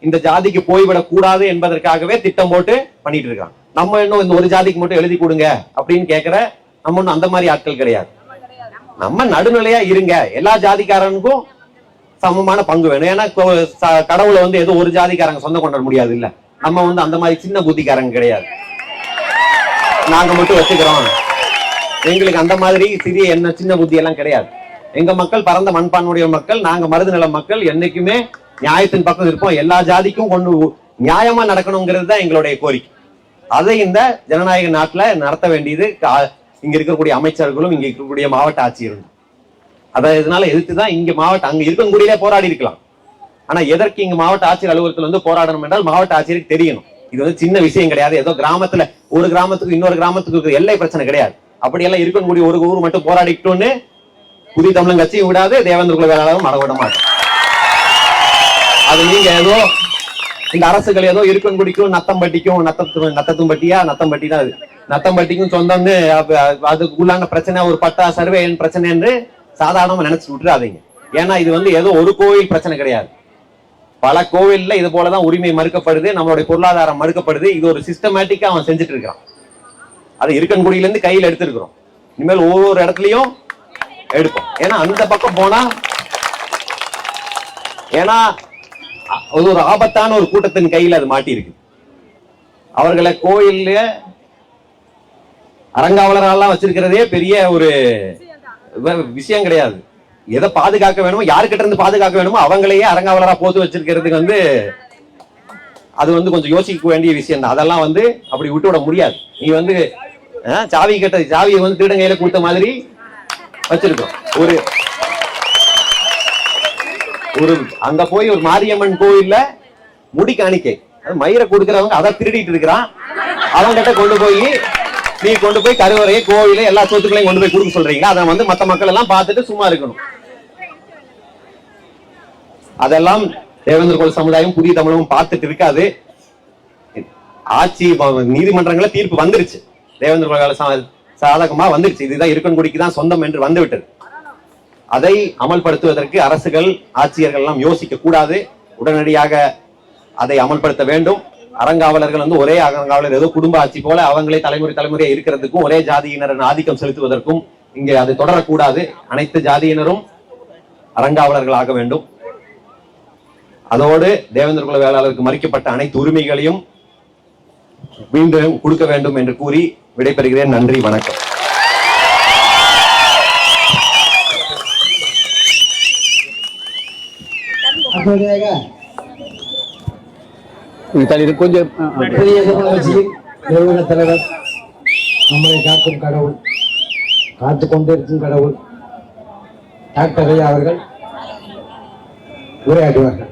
இந்த ஜாதிக்கு போய்விடக் கூடாது என்பதற்காகவே திட்டம் போட்டு பண்ணிட்டு இருக்காங்க. நம்ம இன்னும் இந்த ஒரு ஜாதிக்கு மட்டும் எழுதி கொடுங்க அப்படின்னு கேட்கிற நம்ம ஒன்னும் அந்த மாதிரி ஆட்கள் கிடையாது. நம்ம நடுநிலையா இருங்க, எல்லா ஜாதிக்காரனுக்கும் சமமான பங்கு வேணும். ஏன்னா கடவுளை வந்து ஏதோ ஒரு ஜாதிக்காரங்க சொந்தம் கொண்டாட முடியாது இல்ல. நம்ம வந்து அந்த மாதிரி சின்ன புத்திக்காரங்க கிடையாது. நாங்க மட்டும் வச்சுக்கிறோம், எங்களுக்கு அந்த மாதிரி சிறிய என்ன சின்ன புத்தி எல்லாம் கிடையாது. எங்க மக்கள் பரந்த மண்பான்மையுடைய மக்கள், நாங்க மருதநில மக்கள், என்னைக்குமே நியாயத்தின் பக்கம் இருப்போம். எல்லா ஜாதிக்கும் கொண்டு நியாயமா நடக்கணுங்கிறது தான் எங்களுடைய கோரிக்கை. அதை இந்த ஜனநாயக நாட்டுல நடத்த வேண்டியது இங்க இருக்கக்கூடிய அமைச்சர்களும் இங்க இருக்கக்கூடிய மாவட்ட ஆட்சியரும். அதை இதனால எதிர்த்துதான் இங்க மாவட்ட அங்க இருக்கக்கூடியே போராடி இருக்கலாம். ஆனா எதற்கு இங்க மாவட்ட ஆட்சியர் அலுவலகத்தில் வந்து போராடணும் என்றால் மாவட்ட ஆட்சியருக்கு தெரியணும் இது வந்து சின்ன விஷயம் கிடையாது. ஏதோ கிராமத்துல ஒரு கிராமத்துக்கு இன்னொரு கிராமத்துக்கு எல்லை பிரச்சனை கிடையாது. அப்படியெல்லாம் இருக்கக்கூடிய ஒரு ஊர் மட்டும் போராடிட்டோன்னு புதிய தமிழன் கட்சியும் விடாது, தேவேந்திர குல வேளாளரும் மட விட மாட்டோம். அது நீங்க ஏதோ இந்த அரசுகள் ஏதோ இருக்கன்குடிக்கும் நத்தம்பட்டியா நத்தம்பட்டி தான், நத்தம்பட்டிக்கும் சொந்தம்னு அதுக்குள்ளான பிரச்சனை ஒரு பட்டா சர்வே பிரச்சனை என்று சாதாரணமா நினைச்சு விட்டுறாதீங்க. ஏன்னா இது வந்து ஏதோ ஒரு கோவில் பிரச்சனை கிடையாது. பல கோவில்ல இது போலதான் உரிமை மறுக்கப்படுது, நம்மளுடைய பொருளாதாரம் மறுக்கப்படுது. இது ஒரு சிஸ்டமேட்டிக்கா அவன் செஞ்சுட்டு இருக்கான். அது இருக்கன்குடியில இருந்து கையில் எடுத்திருக்கிறோம். இனிமேல் ஒவ்வொரு இடத்துலயும் எடுப்போம். ஏன்னா அந்த பக்கம் போனா, ஏன்னா ஒரு ஆபத்தான ஒரு கூட்டத்தின் கையில் அது மாட்டி இருக்கு. அவர்களை கோயில்ல அரங்காவலரெல்லாம் வச்சிருக்கிறதே பெரிய ஒரு விஷயம் கிடையாது. எதை பாதுகாக்க வேணுமோ, யாருக்கிட்ட இருந்து பாதுகாக்க வேணுமோ அவங்களையே அரங்காவலரா போட்டு வச்சிருக்கிறதுக்கு வந்து அது வந்து கொஞ்சம் யோசிக்க வேண்டிய விஷயம் தான். அதெல்லாம் வந்து அப்படி விட்டு விட முடியாது. நீ வந்து சாவியை வந்து திருடன் கையில கொடுத்த மாதிரி வச்சிருக்கோம். அங்க போய் ஒரு மாரியம்மன் கோயில்ல முடி காணிக்கை மயிரை கொடுக்கறவங்க அதை திருடிட்டு இருக்கிறான். அவங்கிட்ட கொண்டு போய் நீ கொண்டு போய் கருவறையை கோயில எல்லா சொத்துக்களையும் கொண்டு போய் கொடுக்க சொல்றீங்க. அதை வந்து மத்த மக்கள் எல்லாம் பார்த்துட்டு சும்மா இருக்கணும். அதெல்லாம் தேவேந்திர குல சமுதாயம் புதிய தமிழகம் பார்த்துட்டு இருக்காது. ஆட்சி நீதிமன்றங்கள தீர்ப்பு வந்துருச்சு, தேவேந்திர குல சாதகமா வந்துருச்சு. இதுதான் இருக்கன்குடிக்கு தான் சொந்தம் என்று வந்துவிட்டது. அதை அமல்படுத்துவதற்கு அரசுகள் ஆட்சியர்கள் எல்லாம் யோசிக்க கூடாது, உடனடியாக அதை அமல்படுத்த வேண்டும். அறங்காவலர்கள் வந்து ஒரே அறங்காவலர் ஏதோ குடும்ப ஆட்சி போல அவங்களே தலைமுறையா இருக்கிறதுக்கும் ஒரே ஜாதியினர் ஆதிக்கம் செலுத்துவதற்கும் இங்கே அது தொடரக்கூடாது. அனைத்து ஜாதியினரும் அறங்காவலர்கள் ஆக வேண்டும். அதோடு தேவேந்திர குல வேளாளருக்கு மறிக்கப்பட்ட அனைத்து உரிமைகளையும் மீண்டும் கொடுக்க வேண்டும் என்று கூறி விடைபெறுகிறேன். நன்றி, வணக்கம். கொஞ்சம் பெரிய தமிழகத்தின் நிறுவன தலைவர், நம்மளை காக்கும் கடவுள், காத்து கொண்டிருக்கும் கடவுள் டாக்டர் ஐயா அவர்கள் உரையாற்றுவார்கள்.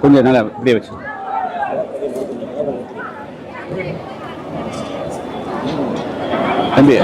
கொஞ்சம் நல்லா இப்படியே வச்சு தம்பி.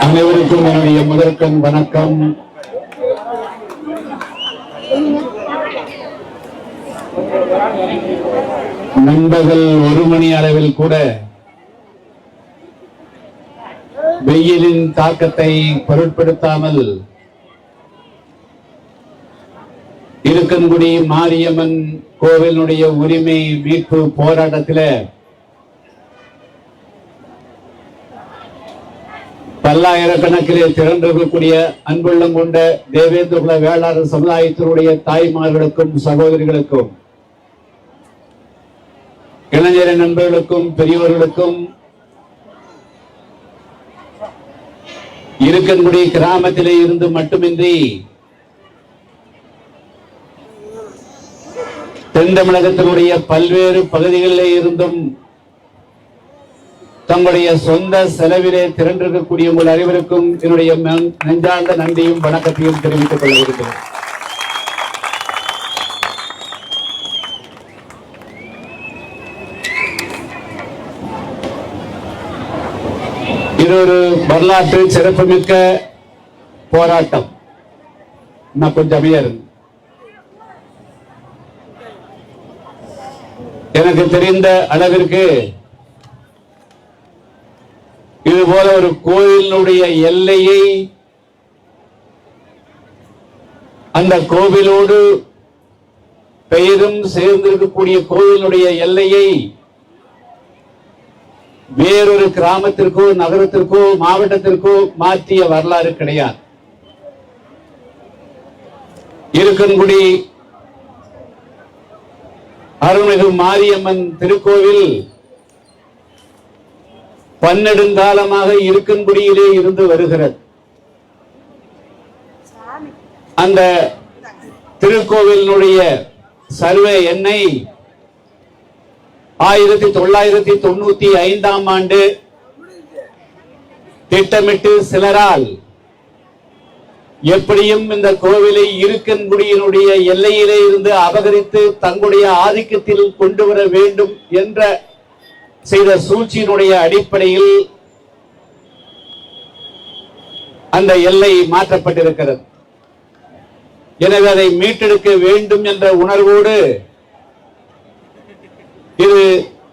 அனைவருக்கும் என்னுடைய முதற்கண் வணக்கம். நண்பகல் 1 மணி அளவில் கூட வெயிலின் தாக்கத்தை பொருட்படுத்தாமல் இருக்கன்குடி மாரியம்மன் கோவிலுடைய உரிமை மீட்பு போராட்டத்தில் பல்லாயிரக்கணக்கிலே திரண்டிருக்கக்கூடிய அன்புள்ளம் கொண்ட தேவேந்திர குல வேளாளர் சமுதாயத்தினுடைய தாய்மார்களுக்கும் சகோதரிகளுக்கும் இளைஞர நண்பர்களுக்கும் பெரியவர்களுக்கும் இருக்கன்குடி கிராமத்திலே இருந்து மட்டுமின்றி தென் தமிழகத்தினுடைய பல்வேறு பகுதிகளிலே இருந்தும் தங்களுடைய சொந்த செலவிலே திரண்டிருக்கக்கூடிய உங்கள் அனைவருக்கும் என்னுடைய நெஞ்சார்ந்த நன்றியும் வணக்கத்தையும் தெரிவித்துக் கொள்ள இருக்கிறேன். இது ஒரு வரலாற்று சிறப்புமிக்க போராட்டம். நான் கொஞ்சம் அமைதியா இருங்க. எனக்கு தெரிந்த அளவிற்கு இது போல ஒரு கோயிலுடைய எல்லையை அந்த கோவிலோடு பெயரும் சேர்ந்திருக்கக்கூடிய கோவிலுடைய எல்லையை வேறொரு கிராமத்திற்கோ நகரத்திற்கோ மாவட்டத்திற்கோ மாற்றிய வரலாறு கிடையாது. இருக்கன்குடி அருள்மிகு மாரியம்மன் திருக்கோவில் பன்னெடுங்காலமாக இருக்கன்குடியிலே இருந்து வருகிறது. அந்த திருக்கோவிலுடைய சர்வே எண்ணை 1995 ஆண்டு திட்டமிட்டு சிலரால் எப்படியும் இந்த கோவிலை இருக்கன்குடியினுடைய எல்லையிலே இருந்து அபகரித்து தங்களுடைய ஆதிக்கத்தில் கொண்டு வர வேண்டும் என்ற செய்த சூழ்ச்சியினுடைய அடிப்படையில் அந்த எல்லை மாற்றப்பட்டிருக்கிறது. எனவே அதை மீட்டெடுக்க வேண்டும் என்ற உணர்வோடு இது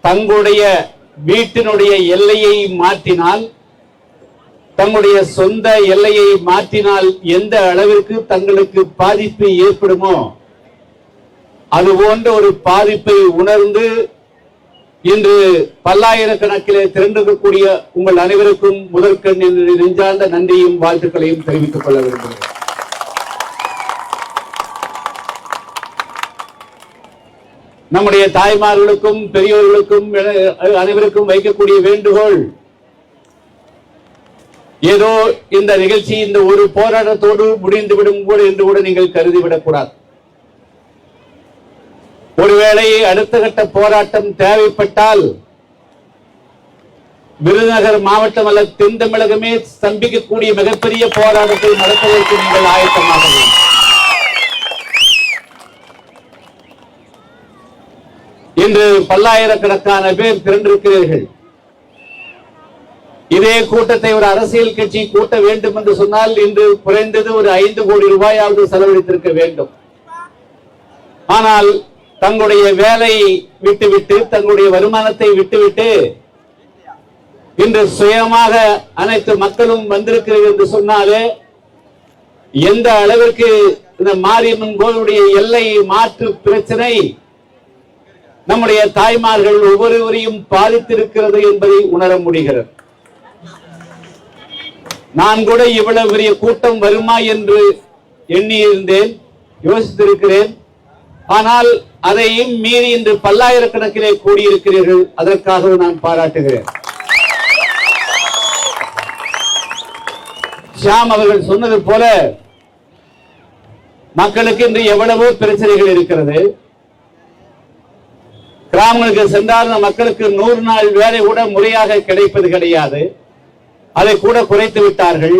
தங்களுடைய வீட்டினுடைய எல்லையை மாற்றினால், தங்களுடைய சொந்த எல்லையை மாற்றினால் எந்த அளவிற்கு தங்களுக்கு பாதிப்பு ஏற்படுமோ அது போன்ற ஒரு பாதிப்பை உணர்ந்து இன்று பல்லாயிரக்கணக்கிலே திரண்டிருக்கக்கூடிய உங்கள் அனைவருக்கும் முதற்கண் என்று நெஞ்சார்ந்த நன்றியும் வாழ்த்துக்களையும் தெரிவித்துக் கொள்ள விரும்புகிறேன். நம்முடைய தாய்மார்களுக்கும் பெரியோர்களுக்கும் அனைவருக்கும் வைக்கக்கூடிய வேண்டுகோள், ஏதோ இந்த நிகழ்ச்சி இந்த ஒரு போராட்டத்தோடு முடிந்துவிடும் கூட என்று கூட நீங்கள் கருதிவிடக் கூடாது. ஒருவேளை அடுத்த கட்ட போராட்டம் தேவைப்பட்டால் விருதுநகர் மாவட்டம் அல்ல தென் தமிழகமே ஸ்தம்பிக்கக்கூடிய மிகப்பெரிய போராட்டத்தை நடத்துவதற்கு நீங்கள் ஆயத்தமாக வேண்டும். இன்று பல்லாயிரக்கணக்கான பேர் திரண்டிருக்கிறீர்கள். இதே கூட்டத்தை ஒரு அரசியல் கட்சி கூட்ட வேண்டும் என்று சொன்னால் இன்று குறைந்தது ஒரு 5 கோடி ரூபாயாவது செலவழித்திருக்க வேண்டும். ஆனால் தங்களுடைய வேலையை விட்டுவிட்டு, தங்களுடைய வருமானத்தை விட்டுவிட்டு இன்று சுயமாக அனைத்து மக்களும் வந்திருக்கிறது என்று சொன்னாலே எந்த அளவிற்கு இந்த மாரியம்மன் கோவிலுடைய எல்லை மாற்று பிரச்சனை நம்முடைய தாய்மார்கள் ஒவ்வொருவரையும் பாதித்திருக்கிறது என்பதை உணர முடிகிறது. நான் கூட இவ்வளவு பெரிய கூட்டம் வருமா என்று எண்ணியிருந்தேன், யோசித்திருக்கிறேன். ஆனால் அதையும் மீறி இன்று பல்லாயிரக்கணக்கிலே கூடியிருக்கிறீர்கள். அதற்காக நான் பாராட்டுகிறேன். ஷியாம் அவர்கள் சொன்னது போல மக்களுக்கு இன்று எவ்வளவோ பிரச்சனைகள் இருக்கிறது. கிராமங்களுக்கு சென்றால் மக்களுக்கு 100 நாள் வேலை கூட முறையாக கிடைப்பது கிடையாது. அதை கூட குறைத்து விட்டார்கள்.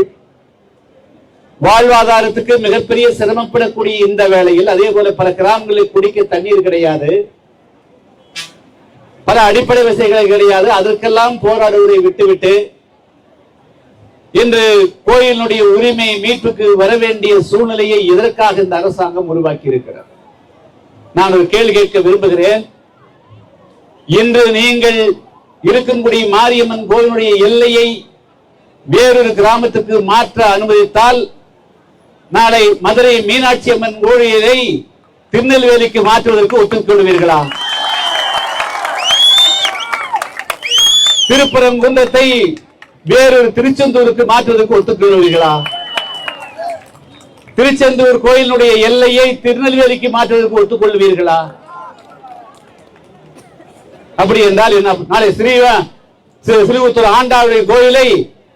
வாழ்வாதாரத்துக்கு மிகப்பெரிய சிரமப்படக்கூடிய இந்த வேளையில் அதே போல பல கிராமங்களில் குடிக்க தண்ணீர் கிடையாது, பல அடிப்படை வசதிகள் கிடையாது. அதற்கெல்லாம் போராடுவதை விட்டுவிட்டு இன்று கோயிலுடைய உரிமை மீட்புக்கு வர வேண்டிய சூழ்நிலையை எதற்காக இந்த அரசாங்கம் உருவாக்கி இருக்கிறார்? நான் ஒரு கேள்வி கேட்க விரும்புகிறேன். இன்று நீங்கள் இருக்கும்படி மாரியம்மன் கோயிலுடைய எல்லையை வேறொரு கிராமத்துக்கு மாற்ற அனுமதித்தால் நாளை மதுரை மீனாட்சி அம்மன் கோயிலை திருநெல்வேலிக்கு மாற்றுவதற்கு ஒத்துக்கொள்வீர்களா? திருப்பரங்குன்றத்தை வேறொரு திருச்செந்தூருக்கு மாற்றுவதற்கு ஒத்துக்கொள்வீர்களா? திருச்செந்தூர் கோயிலுடைய எல்லையை திருநெல்வேலிக்கு மாற்றுவதற்கு ஒத்துக்கொள்வீர்களா? அப்படி என்றால் என்ன? நாளை ஸ்ரீவில்லிபுத்தூர் ஆண்டாளுடைய கோயிலை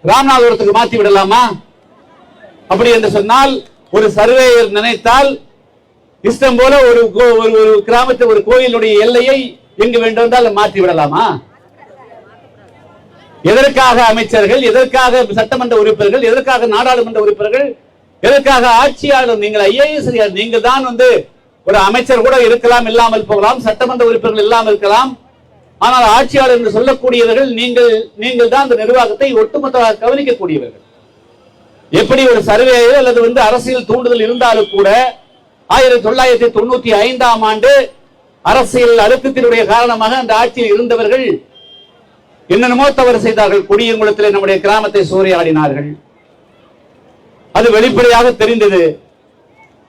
ராமநாதபுரத்துக்கு மாற்றி விடலாமா? அப்படி என்று சொன்னால் ஒரு சர்வேயர் நினைத்தால் இஷ்டம் போல ஒரு கிராமத்தில் ஒரு கோயிலுடைய எல்லையை எங்கு வேண்டும் மாற்றி விடலாமா? எதற்காக அமைச்சர்கள், எதற்காக சட்டமன்ற உறுப்பினர்கள், எதற்காக நாடாளுமன்ற உறுப்பினர்கள், எதற்காக ஆட்சியாளர்? நீங்கள் ஐஏஎஸ், நீங்கள் தான் ஒரு அமைச்சர் கூட இருக்கலாம், இல்லாமல் போகலாம், சட்டமன்ற உறுப்பினர்கள் இல்லாமல் இருக்கலாம். ஆனால் ஆட்சியாளர் என்று சொல்லக்கூடியவர்கள் நீங்கள் தான் அந்த நிர்வாகத்தை ஒட்டுமொத்தமாக கவனிக்கக்கூடியவர்கள். எப்படி ஒரு சர்வேயர் அல்லது அரசியல் தூண்டுதல் இருந்தாலும் கூட 1995ஆம் ஆண்டு அரசியல் அழுத்தத்தினுடைய காரணமாக அந்த ஆட்சியில் இருந்தவர்கள் என்னென்னமோ தவறு செய்தார்கள். குடியங்குளத்தில் நம்முடைய கிராமத்தை சூறையாடினார்கள், அது வெளிப்படையாக தெரிந்தது.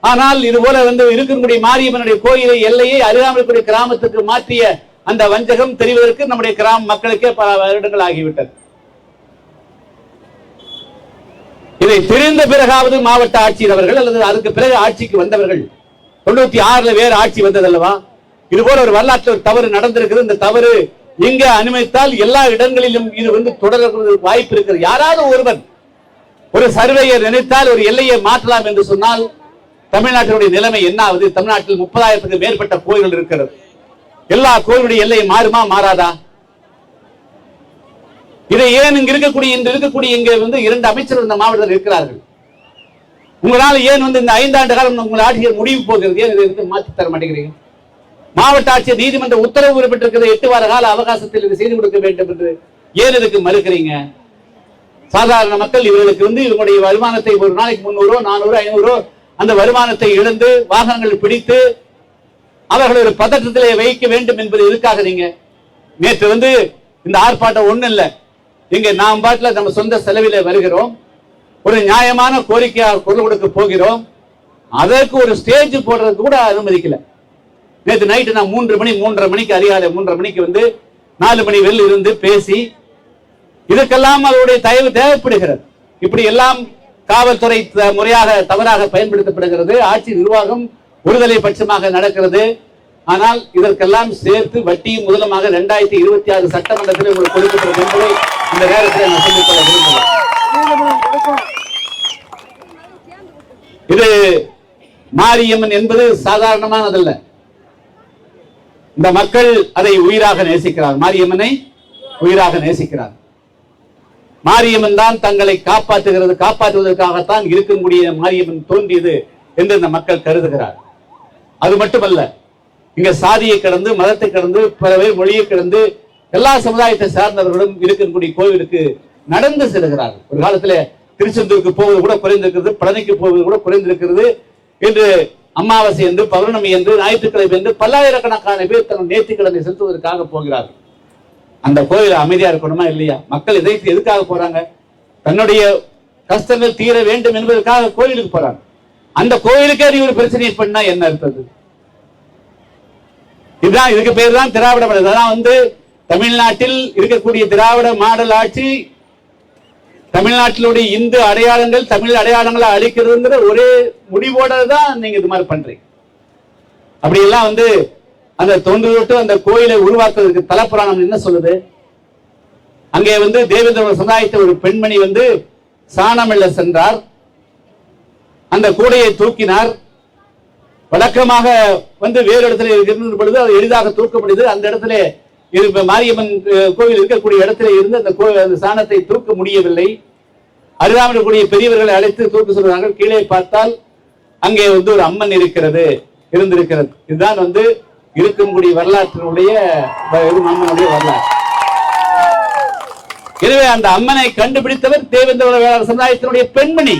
ஆனால் இதுபோல இருக்கக்கூடிய மாரியம்மனுடைய கோயிலை எல்லையை அருகாமல் கிராமத்துக்கு மாற்றிய அந்த வஞ்சகம் தெரிவதற்கு நம்முடைய கிராம மக்களுக்கே பல வருடங்கள் ஆகிவிட்டது. இதை தெரிந்த பிறகாவது மாவட்ட ஆட்சியர் அவர்கள் அல்லது அதுக்கு பிறகு ஆட்சிக்கு வந்தவர்கள் 96ல் வேறு ஆட்சி வந்தது அல்லவா? இதுபோல ஒரு வரலாற்று தவறு நடந்திருக்கிறது. இந்த தவறு இங்க அனுமதித்தால் எல்லா இடங்களிலும் இது தொடர்கிறது வாய்ப்பு இருக்கிறது. யாராவது ஒருவர் ஒரு சர்வேயர் நினைத்தால் ஒரு எல்லையை மாற்றலாம் என்று சொன்னால் தமிழ்நாட்டினுடைய நிலைமை என்ன ஆகுது? தமிழ்நாட்டில் 30,000க்கும் மேற்பட்ட கோயில்கள் இருக்கிறது. எல்லா கோயிலுடைய எல்லை மாறுமா, மாறாதா? இதை ஏன் இங்க இருக்கக்கூடிய 2 அமைச்சர்கள் இந்த மாவட்டத்தில் இருக்கிறார்கள். உங்களால் ஏன் இந்த 5 ஆண்டு காலம் உங்கள் ஆட்சியர் முடிவு போகிறது? ஏன் இதை மாற்றி தர மாட்டேங்கிறீங்க? மாவட்ட ஆட்சியர் நீதிமன்ற உத்தரவு பெற்றிருக்கிற 8 வார கால அவகாசத்தில் இது செய்து கொடுக்க வேண்டும் என்று ஏன் இதுக்கு மறுக்கிறீங்க? சாதாரண மக்கள் இவர்களுக்கு இவங்களுடைய வருமானத்தை ஒரு நாளைக்கு 300, 400, 500 அந்த வருமானத்தை இழந்து வாகனங்கள் பிடித்து அவர்கள் ஒரு பதற்றத்திலே வைக்க வேண்டும் என்பது எதுக்காக? நீங்க நேற்று இந்த ஆர்ப்பாட்டம் ஒண்ணு இல்ல. இங்க நாம் பாட்டுல நம்ம சொந்த செலவில வருகிறோம், ஒரு நியாயமான கோரிக்கையாக குரல் கொடுக்க போகிறோம். அதற்கு ஒரு ஸ்டேஜ் போடுறதுக்கு கூட அனுமதிக்கல. நேற்று நைட்டு நான் 3:30 மணிக்கு அதிகாலை 3:30 மணிக்கு வந்து 4 மணி வெளில இருந்து பேசி, இதுக்கெல்லாம் அவருடைய தயவு தேவைப்படுகிறது. இப்படி எல்லாம் காவல்துறை முறையாக தவறாக பயன்படுத்தப்படுகிறது, ஆட்சி நிர்வாகம் ஒருதலை பட்சமாக நடக்கிறது. ஆனால் இதற்கெல்லாம் சேர்த்து வட்டியும் முதலமாக 2026 சட்டமன்றத்தில் உங்களுக்கு கொடுக்கப்படும் என்பதை இந்த நேரத்தில் நான் சொல்லிக் கொள்ள விரும்புகிறேன். இது மாரியம்மன் என்பது சாதாரணமானதல்ல. இந்த மக்கள் அதை உயிராக நேசிக்கிறார், மாரியம்மனை உயிராக நேசிக்கிறார். மாரியம்மன் தான் தங்களை காப்பாற்றுவதற்காகத்தான் இருக்கக்கூடிய மாரியம்மன் தோன்றியது என்று இந்த மக்கள் கருதுகிறார். அது மட்டுமல்ல, இங்க சாதியை கடந்து, மதத்தை கடந்து, பல பேர் மொழியை கடந்து எல்லா சமுதாயத்தை சார்ந்தவர்களும் இருக்கக்கூடிய கோவிலுக்கு நடந்து செல்கிறார். ஒரு காலத்துல திருச்செந்தூருக்கு போவது கூட குறைந்திருக்கிறது, பழனிக்கு போவது கூட குறைந்திருக்கிறது. என்று அமாவாசை என்று, பௌர்ணமி என்று, ஞாயிற்றுக்கிழமை என்று பல்லாயிரக்கணக்கான பேர் தங்கள் நேர்த்திக்கடனை செலுத்துவதற்காக போகிறார்கள். அந்த கோயில் அமைதியா இருக்கணுமா இல்லையா? மக்கள் எதுக்காக போறாங்க? தன்னுடைய கஷ்டங்கள் தீர வேண்டும் என்பதற்காக கோயிலுக்கு போறாங்க. அந்த கோயிலுக்கே நீ ஒரு பிரச்சனையை பண்ணா என்ன அர்த்தது? இதுதான், இதுக்கு பேர் தான் திராவிட மாடல். அதான் வந்து தமிழ்நாட்டில் இருக்கக்கூடிய திராவிட மாடல் ஆட்சி தமிழ்நாட்டிலுடைய இந்து அடையாளங்கள், தமிழ் அடையாளங்களை அழிக்கிறதுங்கிற ஒரே முடிவோட தான் நீங்க இது மாதிரி பண்றீங்க. அப்படி எல்லாம் வந்து அந்த தொன்று அந்த கோயிலை உருவாக்குவதற்கு தலப்புராணம் என்ன சொல்லுது? அங்கே வந்து தேவேந்திர சமுதாயத்தை ஒரு பெண்மணி வந்து சாணமெல்ல சென்றார், அந்த கூடையை தூக்கினார். வழக்கமாக வந்து வேறு இடத்துல இருந்த பொழுது அது எளிதாக தூக்க முடியுது. அந்த இடத்துல மாரியம்மன் கோவில் இருக்கக்கூடிய இடத்துல இருந்து அந்த சாணத்தை தூக்க முடியவில்லை. அருகாமல் இருக்கக்கூடிய பெரியவர்களை அழைத்து தூக்க சொல்றார்கள். கீழே பார்த்தால் அங்கே வந்து ஒரு அம்மன் இருந்திருக்கிறது. இதுதான் வந்து இருக்கக்கூடிய வரலாற்றினுடைய அம்மனுடைய வரலாறு. எனவே அந்த அம்மனை கண்டுபிடித்தவர் தேவேந்திர வேளாளர் சமுதாயத்தினுடைய பெண்மணி.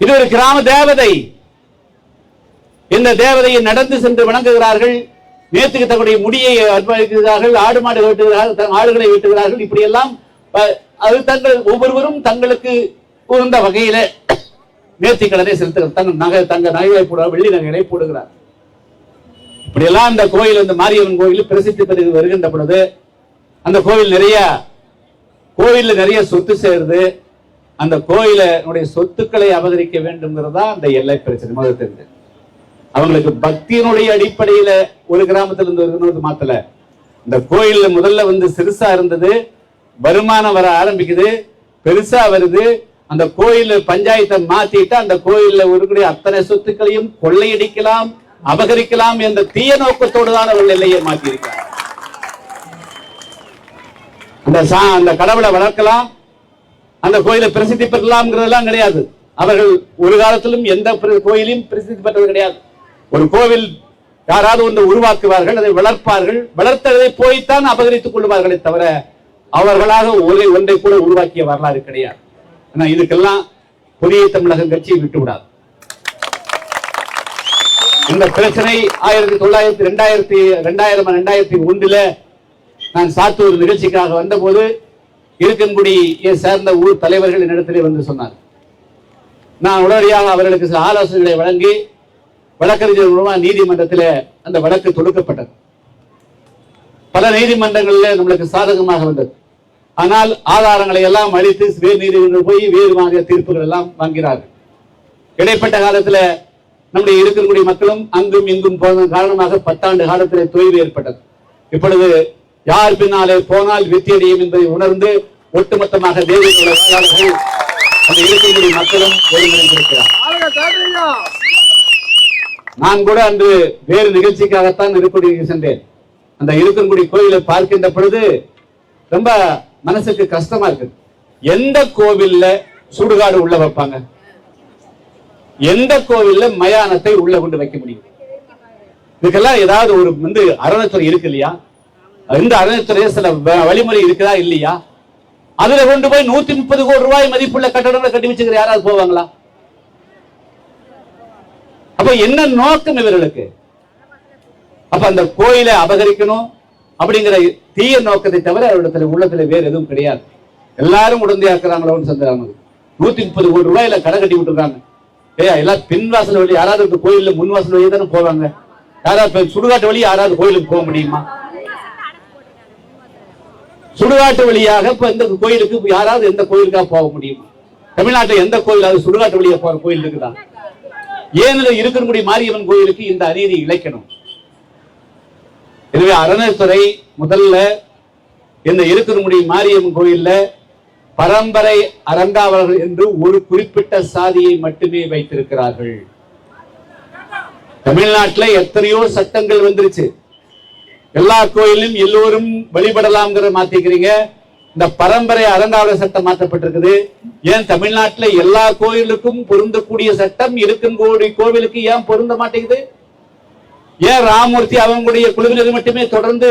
இது ஒரு கிராம தேவதை. இந்த தேவதையை நடந்து சென்று வணங்குகிறார்கள். நேற்றுக்கு தங்களுடைய முடியை அர்ப்பணிக்கிறார்கள், ஆடு மாடு வெட்டுகிறார்கள், ஆடுகளை வெட்டுகிறார்கள். இப்படி எல்லாம் அது தங்கள் ஒவ்வொருவரும் தங்களுக்கு உகந்த வகையில நேர்த்திக்கடனை செலுத்துகிறார். தங்க நகைகளை போடுகிறார், வெள்ளி நகைகளை போடுகிறார். இப்படி எல்லாம் அந்த கோயில், அந்த மாரியம்மன் கோயில் பிரசித்தி பெற்று வருகின்ற பொழுது அந்த கோவில் நிறைய சொத்து சேருது. அந்த கோயிலுடைய சொத்துக்களை அபகரிக்க வேண்டும்ங்கிறதா அந்த எல்லை பிரச்சனை. முதல் அவங்களுக்கு பக்தியினுடைய அடிப்படையில ஒரு கிராமத்துல இருந்து மாத்தல. இந்த கோயில்ல முதல்ல வந்து சிறுசா இருந்தது, வருமானம் வர ஆரம்பிக்குது, பெருசா வருது. அந்த கோயில் பஞ்சாயத்தை மாத்திட்டு அந்த கோயில்ல இருக்கக்கூடிய அத்தனை சொத்துக்களையும் கொள்ளையடிக்கலாம், அபகரிக்கலாம் என்ற தீய நோக்கத்தோடு தான் அவர்கள் எல்லையை மாற்றியிருக்காங்க. அந்த கடவுளை வளர்க்கலாம், அந்த கோயிலை பிரசித்தி பெறலாம் கிடையாது. அவர்கள் ஒரு காலத்திலும் எந்த கோயிலையும் பிரசித்தி பெற்றது கிடையாது. ஒரு கோவில் யாராவது ஒன்று உருவாக்குவார்கள், அதை வளர்ப்பார்கள், வளர்த்ததை போய்த்தான் அபகரித்துக் கொள்வார்களே தவிர அவர்களாக ஒன்றை கூட உருவாக்கிய வரலாறு கிடையாது. இதுக்கெல்லாம் புதிய தமிழகம் கட்சியை விட்டுவிடாது. இந்த பிரச்சனை 2001 நான் சாத்தூர் நிகழ்ச்சிக்காக வந்தபோது இருக்கன்குடியை சேர்ந்த ஊர் தலைவர்கள் என்னிடத்திலே வந்து சொன்னார். நான் உடனடியாக அவர்களுக்கு சில ஆலோசனைகளை வழங்கி வழக்கறிஞர் மூலமா நீதிமன்றத்தில் அந்த வழக்கு தொடுக்கப்பட்டது. பல நீதிமன்றங்களில் நம்மளுக்கு சாதகமாக வந்தது. ஆனால் ஆதாரங்களை எல்லாம் அளித்து வேறு நீதிமன்றம் போய் வேறு மாதிரி தீர்ப்புகள் எல்லாம் வாங்கிறார்கள். இடைப்பட்ட காலத்தில் நம்முடைய இருக்கக்கூடிய மக்களும் அங்கும் இங்கும் போன காரணமாக 10 ஆண்டு காலத்திலே தொய்வு ஏற்பட்டது. இப்பொழுது யார் பின்னாலே போனால் வெற்றியடையும் என்பதை உணர்ந்து ஒட்டுமொத்தமாக தேவேந்திர வேளாளர்கள் அந்த இருக்கக்கூடிய மக்களும் ஒருங்கிணைந்திருக்கிறார். நான் கூட அன்று வேறு நிகழ்ச்சிக்காகத்தான் இருக்கக்கூடிய சென்றேன். அந்த இருக்கன்குடி கோயிலை பார்க்கின்ற பொழுது ரொம்ப மனசுக்கு கஷ்டமா இருக்கு. எந்த கோவில்ல சுடுகாடு உள்ள வைப்பாங்க? எந்த கோவில்ல மயானத்தை உள்ள கொண்டு வைக்க முடியும்? இதுக்கெல்லாம் ஏதாவது ஒரு வந்து அறநிலைத்துறை இருக்கு இல்லையா? இந்த அறநிலைத்துறை சில வழிமுறை இருக்குதா இல்லையா? அதுல கொண்டு போய் 130 கோடி ரூபாய் மதிப்புள்ள கட்டடங்களை கட்டி வச்சுக்கிற யாராவது போவாங்களா? அப்ப என்ன நோக்கம் இவர்களுக்கு? அப்ப அந்த கோயிலை அபகரிக்கணும் அப்படிங்கிற தீய நோக்கத்தை தவிர அவரிடத்துல உள்ளத்துல வேறு எதுவும் கிடையாது. எல்லாரும் உடந்தையாக்குறாங்களோன்னு சொல்றாங்க. 130 கோடி ரூபாயில கடை கட்டி விட்டுருக்காங்க. எல்லாம் பின்வாசல் வழி யாராவது கோயில்ல முன்வாசல் வழியே தானே போவாங்க. யாராவது சுடுகாட்டு வழி யாராவது கோயிலுக்கு போக முடியுமா? சுடுகாட்டு வழியாக இப்ப இந்த கோயிலுக்கு யாராவது எந்த கோயிலுக்காக போக முடியுமா? தமிழ்நாட்டில் எந்த கோயிலாவது சுடுகாட்டு வழியா போற கோயில் இருக்குதா? ஏன் இருக்கக்கூடிய மாரியம்மன் கோயிலுக்கு இந்த அநீதி இழைக்கணும்? எனவே அறநிலைத்துறை முதல்ல இந்த இருக்கக்கூடிய மாரியம்மன் கோயில்ல பரம்பரை அறங்காவலர்கள் என்று ஒரு குறிப்பிட்ட சாதியை மட்டுமே வைத்திருக்கிறார்கள். தமிழ்நாட்டில் எத்தனையோ சட்டங்கள் வந்துருச்சு. எல்லா கோயிலும் எல்லோரும் வழிபடலாம்ங்கிற மாத்திக்கிறீங்க. இந்த பரம்பரை அறங்காவலர் சட்டம் மாற்றப்பட்டிருக்குது. ஏன் தமிழ்நாட்டில் எல்லா கோயிலுக்கும் பொருந்தக்கூடிய சட்டம் இருக்கன்கோடி கோவிலுக்கு ஏன் பொருந்த மாட்டேங்குது? ஏன் ராமமூர்த்தி அவங்களுடைய குழுவினர் மட்டுமே தொடர்ந்து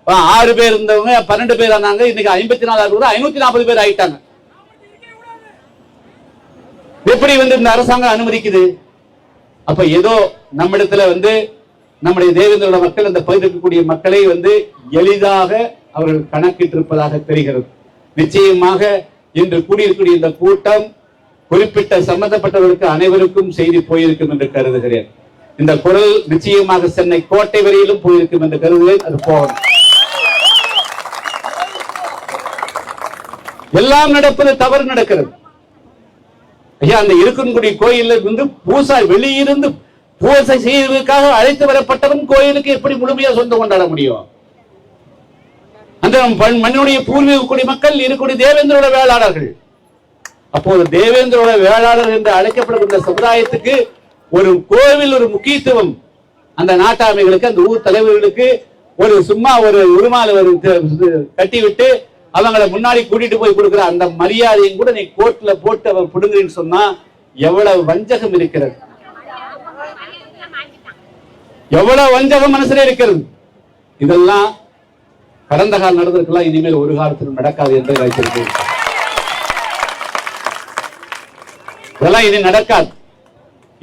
6 பேர் இருந்தவங்க 12 பேர் ஆனாங்க. இன்னைக்கு 54 540 பேர் ஆயிட்டாங்க. எப்படி இந்த அரசாங்கம் அனுமதிக்குது? அப்ப ஏதோ நம்மிடத்துல நம்முடைய தேவேந்திரோட மக்கள் அந்த பகுதியில் இருக்கக்கூடிய மக்களை எளிதாக அவர்கள் கணக்கிட்டிருப்பதாக தெரிகிறது. நிச்சயமாக இன்று கூடியிருக்கக்கூடிய இந்த கூட்டம் குறிப்பிட்ட சம்பந்தப்பட்டவர்களுக்கு அனைவருக்கும் செய்தி போயிருக்கும் என்று கருதுகிறேன். இந்த குரல் நிச்சயமாக சென்னை கோட்டை வரையிலும் போயிருக்கும் என்று கருதுகிறேன். அது போகணும். எல்லாம் நடப்பது தவறு நடக்கிறது. ஐயா, அந்த இருக்கன்குடி கோயிலில் பூசா வெளியிருந்து பூசை செய்வதற்காக அழைத்து வரப்பட்டவன் கோயிலுக்கு எப்படி முழுமையா சொந்தம் கொண்டாட முடியும்? அந்த மண்ணுடைய பூர்வீக குடிமக்கள் இருக்கக்கூடிய தேவேந்திரோட வேளாளர்கள். அப்போது தேவேந்திரோட வேளாளர் என்று அழைக்கப்படக்கூடிய சமுதாயத்துக்கு ஒரு கோவில் ஒரு முக்கியத்துவம். அந்த நாட்டாமைகளுக்கு அந்த ஊர் தலைவர்களுக்கு ஒரு சும்மா ஒரு உருமாலை கட்டிவிட்டு அவங்களை முன்னாடி கூட்டிட்டு போய் கொடுக்கிற அந்த மரியாதையும் கூட நீ கோர்ட்ல போட்டு அவன் புடுங்குறேன்னு சொன்னா எவ்வளவு வஞ்சகம் இருக்கிறது, எவ்வளவு வஞ்சகம் மனசுல இருக்கிறது. இதெல்லாம் கடந்த காலம் நடந்திருக்கலாம், இனிமேல் ஒரு காலத்தில் நடக்காது என்று வைத்திருக்கேன். இதெல்லாம் இனி நடக்காது.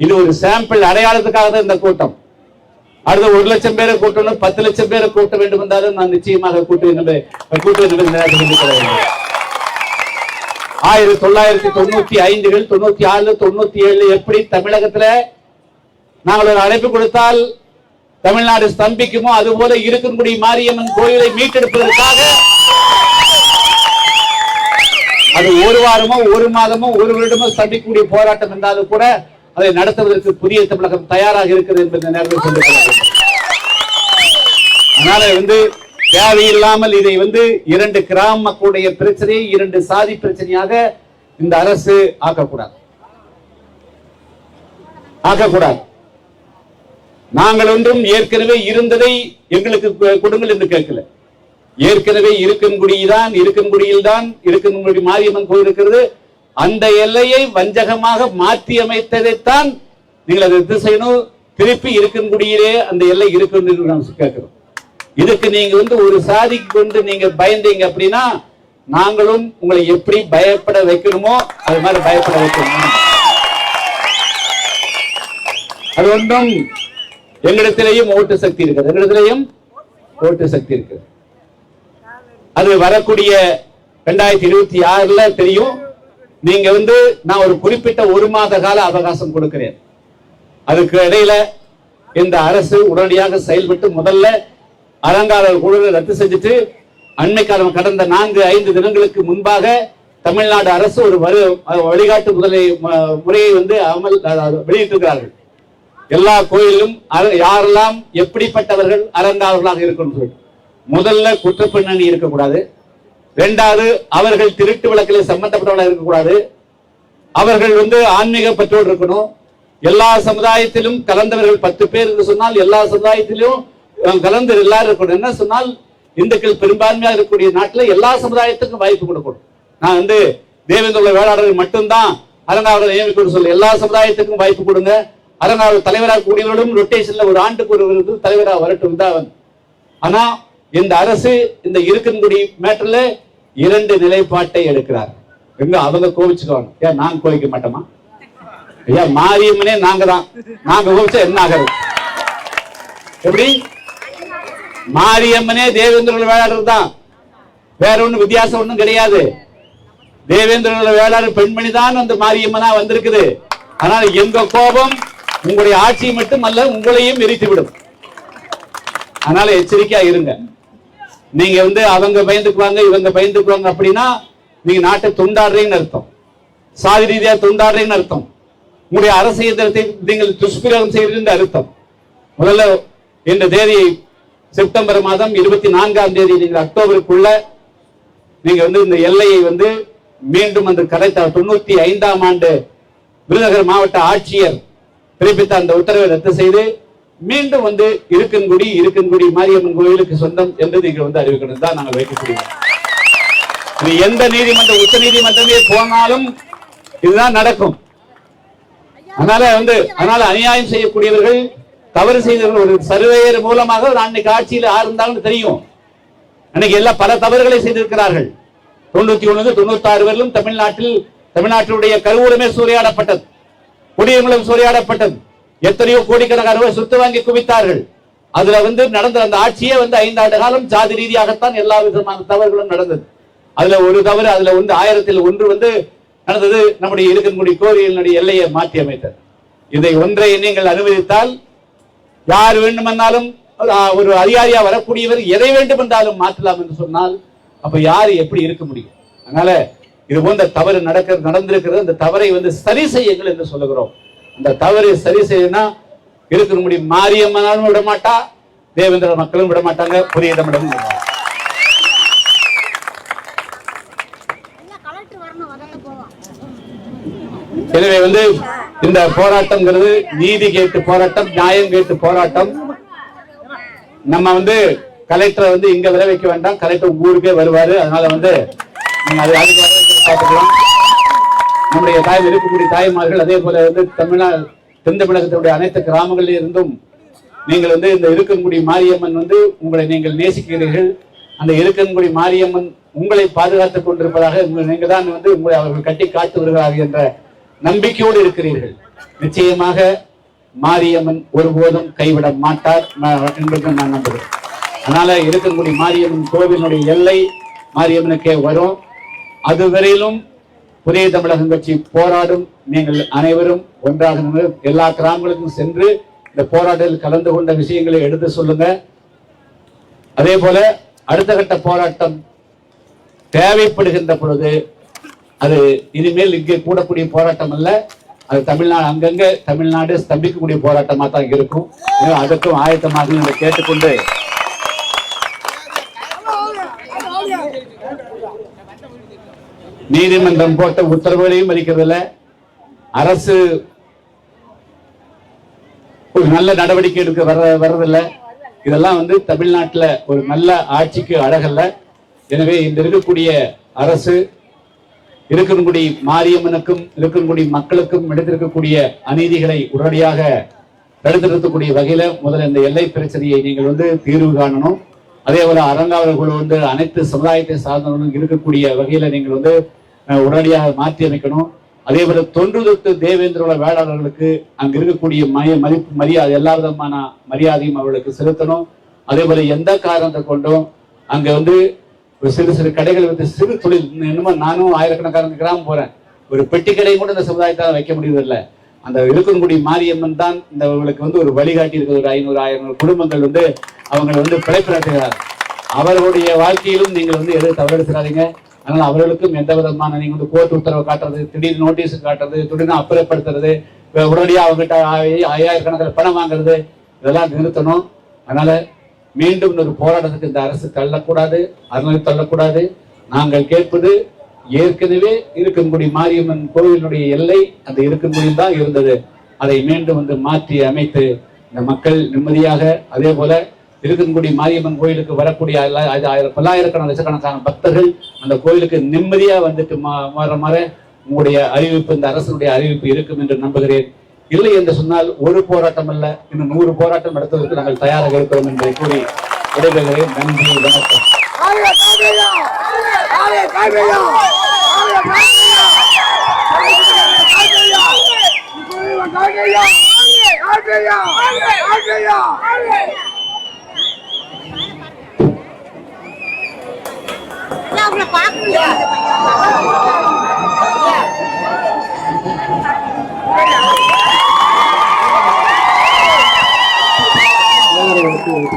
இது ஒரு சாம்பிள் அடையாளத்துக்காக தான் இந்த கூட்டம். அடுத்த 1 லட்சம் பேரை கூட்டணும், 10 லட்சம் பேரை கூட்ட வேண்டும் என்றாலும் நான் நிச்சயமாக கூட்டுவேன் என்பது 1995, 96, 97 எப்படி தமிழகத்துல நாங்கள் ஒரு அழைப்பு கொடுத்தால் தமிழ்நாடு ஸ்தம்பிக்குமோ அதுபோல இருக்கக்கூடிய மாரியம்மன் கோயிலை மீட்டெடுப்பதற்காக அது 1 வாரமோ 1 மாதமோ 1 வருடமோ ஸ்தம்பிக்கக்கூடிய போராட்டம் என்றாலும் கூட அதை நடத்துவதற்கு புதிய தமிழகம் தயாராக இருக்கிறது என்பதை நேரத்தில் சொல்லிக் அதனால தேவையில்லாமல் இதை 2 கிராம மக்களுடைய பிரச்சனையை 2 சாதி பிரச்சனையாக இந்த அரசு ஆக்கக்கூடாது. நாங்கள் ஒன்றும் ஏற்கனவே இருந்ததை எங்களுக்கு கொடுங்கள் என்று கேட்கல. ஏற்கனவே இருக்கன்குடியில் தான் இருக்கன்குடி மாரியம்மன் கோயில் இருக்கிறது. அந்த எல்லையை வஞ்சகமாக மாற்றி அமைத்ததைத்தான் நீங்கள் அதை ரத்து செய்யணும். திருப்பி இருக்கன்குடியிலே அந்த எல்லை இருக்கும் கேட்கிறோம். இதுக்கு நீங்க ஒரு சாதிக்கு கொண்டு நீங்க பயந்தீங்க அப்படின்னா நாங்களும் உங்களை எப்படி பயப்பட வைக்கணுமோ அது மாதிரி பயப்பட வைக்கணும். அது ஒன்றும் எங்களிடத்திலேயும் ஓட்டு சக்தி இருக்கிறது. அது வரக்கூடிய 2026 தெரியும். நீங்க நான் ஒரு குறிப்பிட்ட 1 மாத கால அவகாசம் கொடுக்கிறேன். அதுக்கு இடையில இந்த அரசு உடனடியாக செயல்பட்டு முதல்ல அறங்காவலர் குழுவை ரத்து செஞ்சுட்டு அண்மை காலம் கடந்த 4-5 தினங்களுக்கு முன்பாக தமிழ்நாடு அரசு ஒரு வழிகாட்டு முறையை வெளியிட்டிருக்கிறார்கள். எல்லா கோயிலும் யாரெல்லாம் எப்படிப்பட்டவர்கள் அறங்காவலர்களாக இருக்கணும். முதல்ல குற்றப்பின்னணி இருக்கக்கூடாது. 2வது அவர்கள் திருட்டு வழக்கில் சம்பந்தப்பட்டவர்களாக இருக்கக்கூடாது. அவர்கள் ஆன்மீக பற்றோடு இருக்கணும். எல்லா சமுதாயத்திலும் கலந்தவர்கள் 10 பேர் என்று சொன்னால் எல்லா சமுதாயத்திலும் கலந்து எல்லாரும் இருக்கணும். என்ன சொன்னால் இந்துக்கள் பெரும்பான்மையாக இருக்கக்கூடிய நாட்டில் எல்லா சமுதாயத்துக்கும் வாய்ப்பு கொடுக்கணும். நான் தேவேந்திர வேளாளர்கள் மட்டும்தான் அறங்காவலர் நியமிக்கணும் சொல்ல, எல்லா சமுதாயத்துக்கும் வாய்ப்பு கொடுங்க. அறங்காவலர் தலைவராக கூடியவர்களும் ரொட்டேஷன்ல ஒரு ஆண்டுக்கு ஒரு தலைவராக வரட்டும் தான். ஆனா இந்த அரசு இந்த இருக்கன்குடி மேட்டர்ல 2 நிலைப்பாட்டை எடுக்கிறார். அவங்க கோவிச்சுக்குவாங்க. ஏன் நாங்க கோவிக்க மாட்டோமா? ஐயா, மாரியம்மனே நாங்க தான். நாங்க கோவிச்சா என்ன ஆகிறது? எப்படி மாரியம்மனே தேவேந்திர வேளாளர் தான், வேற ஒண்ணும் வித்தியாசம் ஒண்ணும் கிடையாது. தேவேந்திர வேளாளர் பெண்மணி தான் அந்த மாரியம்மனா வந்திருக்குது. ஆனால் எங்க கோபம் உங்களுடைய ஆட்சியை மட்டுமல்ல, உங்களையும் எரித்துவிடும். அதனால எச்சரிக்கையா இருங்க. நீங்க அவங்க பயந்துக்குவாங்க, இவங்க பயந்துக்குவாங்க அப்படின்னா நீங்க நாட்டை துண்டாடுறீங்கன்னு அர்த்தம், சாதி ரீதியா துண்டாடுறீங்கன்னு அர்த்தம், உங்களுடைய அரசியல் நீங்கள் துஷ்பிரயோகம் செய்யறீங்கன்னு அர்த்தம். முதல்ல இந்த தேதியை செப்டம்பர் மாதம் 24ஆம் தேதி நீங்கள் அக்டோபருக்குள்ள நீங்க இந்த எல்லையை மீண்டும் அந்த கலைத்த 95ஆம் ஆண்டு விருதுநகர் மாவட்ட ஆட்சியர் பிறப்பித்த அந்த உத்தரவை ரத்து செய்து மீண்டும் இருக்கன்குடி மாரியம்மன் கோயிலுக்கு சொந்தம் என்று நீங்க அறிவிக்கணும் தான் நாங்கள் வைக்கக்கூடியது. இது எந்த நீதிமன்ற உச்ச நீதிமன்றமே போனாலும் இதுதான் நடக்கும். அதனால அநியாயம் செய்யக்கூடியவர்கள், தவறு செய்தவர்கள் ஒரு சர்வேயர் மூலமாக அன்னைக்கு ஆட்சியில் யார் இருந்தாலும் தெரியும். அன்னைக்கு எல்லாம் பல தவறுகளை செய்திருக்கிறார்கள். 91 96 வரையிலும் தமிழ்நாட்டினுடைய கருவூலமே சூறையாடப்பட்டது, குடியரங்கம் சூறையாடப்பட்டது, எத்தனையோ கோடிக்கணக்கான ரூபாய் சொத்து வாங்கி குவித்தார்கள். அதுல நடந்த அந்த ஆட்சியே 5 ஆண்டு காலம் ஜாதி ரீதியாகத்தான் எல்லா விதமான தவறுகளும் நடந்தது. அதுல ஒரு தவறு, அதுல 1000ல் 1 நடந்தது, நம்முடைய இருக்கன்குடி கோயிலினுடைய எல்லையை மாற்றி அமைத்தது. இதை ஒன்றை நீங்கள் அனுமதித்தால் யார் வேண்டுமென்றாலும் ஒரு அதிகாரியா வரக்கூடியவர் எதை வேண்டுமென்றாலும் மாற்றலாம் என்று சொன்னால் அப்ப யாரு எப்படி இருக்க முடியும்? அதனால இது போன்ற தவறு நடந்திருக்கிறது. அந்த தவறை சரி செய்யுங்கள் என்று சொல்லுகிறோம். அந்த தவறை சரி செய்யணும்னா இருக்க முடியும். மாரியம்மனாலும் விட மாட்டா, தேவேந்திர மக்களும் விட மாட்டாங்க, புதிய இடமிடம். எனவே இந்த போராட்டம்ங்கிறது நீதி கேட்டு போராட்டம், நியாயம் கேட்டு போராட்டம். நம்ம கலெக்டரை இங்க விளை வைக்க வேண்டாம், கலெக்டர் ஊருக்கே வருவாரு. அதனால நீங்க அதுக்கு பார்த்துக்கலாம். நம்முடைய இருக்கக்கூடிய தாய்மார்கள் அதே போல தென் தமிழகத்தினுடைய அனைத்து கிராமங்களில் இருந்தும் நீங்கள் இந்த இருக்கன்குடி மாரியம்மன் உங்களை நீங்கள் நேசிக்கிறீர்கள். அந்த இருக்கன்குடி மாரியம்மன் உங்களை பாதுகாத்துக் கொண்டிருப்பதாக நீங்க தான் உங்களை அவர்கள் கட்டி காத்து வருகிறார்கள் என்ற நம்பிக்கையோடு இருக்கிறீர்கள். நிச்சயமாக மாரியம்மன் ஒருபோதும் கைவிட மாட்டார் என்பதை நான் நம்புகிறேன். அதனால இருக்கன்குடி மாரியம்மன் கோவிலுடைய எல்லை மாரியம்மனுக்கே வரும். அதுவரையிலும் புதிய தமிழகம் கட்சி போராடும். நீங்கள் அனைவரும் ஒன்றாக எல்லா கிராமங்களுக்கும் சென்று இந்த போராட்டத்தில் கலந்து கொண்ட விஷயங்களை எடுத்து சொல்லுங்க. அதே போல அடுத்த கட்ட போராட்டம் தேவைப்படுகின்ற பொழுது அது இனிமேல் இங்கே கூடக்கூடிய போராட்டம் அல்ல, அது தமிழ்நாடு அங்கங்க தமிழ்நாடு ஸ்தம்பிக்கக்கூடிய போராட்டமா தான் இருக்கும். அதற்கும் ஆயத்தமாக கேட்டுக்கொண்டு நீதிமன்றம் போட்ட உத்தரவுகளையும் மதிக்கிறதில்ல, அரசு ஒரு நல்ல நடவடிக்கை எடுக்க வர்றதில்லை. இதெல்லாம் தமிழ்நாட்டில் ஒரு நல்ல ஆட்சிக்கு அழகல்ல. எனவே இந்த இருக்கக்கூடிய அரசு இருக்கன்குடி மாரியம்மனுக்கும் இருக்கன்குடி மக்களுக்கும் எடுத்திருக்கக்கூடிய அநீதிகளை உடனடியாக தடுத்து நிறுத்தக்கூடிய வகையில முதல்ல இந்த எல்லை பிரச்சனையை நீங்கள் தீர்வு காணணும். அதே போல அறங்காவலர் குழு அனைத்து சமுதாயத்தை சார்ந்தவர்களும் இருக்கக்கூடிய வகையில நீங்கள் உடனடியாக மாற்றி அமைக்கணும். அதே போல தொன்று தொட்டு தேவேந்திர வேளாளர்களுக்கு அங்க இருக்கக்கூடிய மதிப்பு மரியாதை எல்லா விதமான மரியாதையும் அவர்களுக்கு செலுத்தணும். அதே போல எந்த காரணத்தை கொண்டும் அங்க ஒரு சிறு கடைகள் சிறு தொழில், இன்னும் நானும் ஆயிரக்கணக்கான கிராமம் போறேன், ஒரு பெட்டி கடை கூட இந்த சமுதாயத்தால் வைக்க முடியவில்லை. அந்த இருக்கன்குடி மாரியம்மன் தான் இந்த ஒரு வழிகாட்டி இருக்கிற ஒரு 500-1000 குடும்பங்கள் அவங்க பிழைப்பு நடத்துகிறார். அவர்களுடைய வாழ்க்கையிலும் நீங்கள் எது தவறெடுத்துறாதீங்க. அதனால அவர்களுக்கும் எந்த விதமான நீங்க கோர்ட் உத்தரவு காட்டுறது, திடீர் நோட்டீஸ் காட்டுறது, திடீர்னு அப்புறப்படுத்துறது, உடனடியாக அவங்ககிட்ட 5000 கணக்கில் பணம் வாங்குறது, இதெல்லாம் நிறுத்தணும். அதனால மீண்டும் ஒரு போராட்டத்துக்கு இந்த அரசு தள்ளக்கூடாது, அறநிலை தள்ளக்கூடாது. நாங்கள் கேட்பது ஏற்கனவே இருக்கன்குடி மாரியம்மன் கோவிலுடைய எல்லை அந்த இருக்கன்குடியில் தான் இருந்தது. அதை மீண்டும் மாற்றி அமைத்து இந்த மக்கள் நிம்மதியாக, அதே போல இருக்கன்குடி மாரியம்மன் கோயிலுக்கு வரக்கூடிய பல்லாயிரக்கணக்கான லட்சக்கணக்கான பக்தர்கள் அந்த கோயிலுக்கு நிம்மதியா மாற உங்களுடைய அறிவிப்பு, இந்த அரசுடைய அறிவிப்பு இருக்கும் என்று நம்புகிறேன். இல்லை என்று சொன்னால் ஒரு போராட்டம் அல்ல, இன்னும் 100 போராட்டம் நடத்துவதற்கு நாங்கள் தயாராக இருக்கிறோம் என்பதை கூறி விடைபெறுகிறேன். நன்றி, வணக்கம். இந்த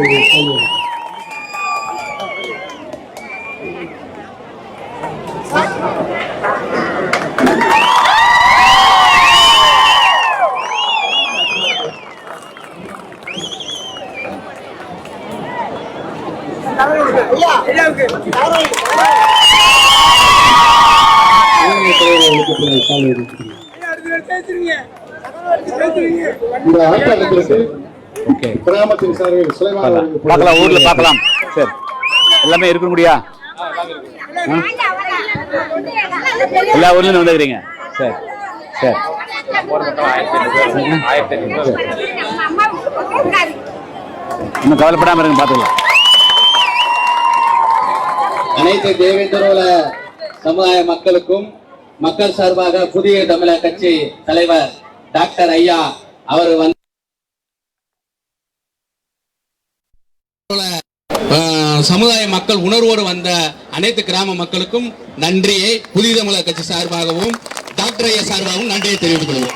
ஆட்டத்திற்கு கிராமத்தின் சார்பில் சுலைமான் அவர்களுக்கு பார்க்கலாம், ஊர்ல பார்க்கலாம். சரி, எல்லாமே இருக்க முடியா? எல்லா ஊர்லயும் வந்துக்கிறீங்க. சரி சரி. இன்னும் கவலைப்படாம இருங்க, பார்த்துக்கலாம். அனைத்து தேவேந்திரோல சமுதாய மக்களுக்கும் மக்கள் சார்பாக புதிய தமிழக கட்சி தலைவர் டாக்டர் ஐயா அவர் வந்து சமுதாய மக்கள் உணர்வோடு வந்த அனைத்து கிராம மக்களுக்கும் நன்றியை புதிய தமிழக கட்சி சார்பாகவும் டாக்டர் ஐயா சார்பாகவும் நன்றியை தெரிவித்துக் கொள்வோம்.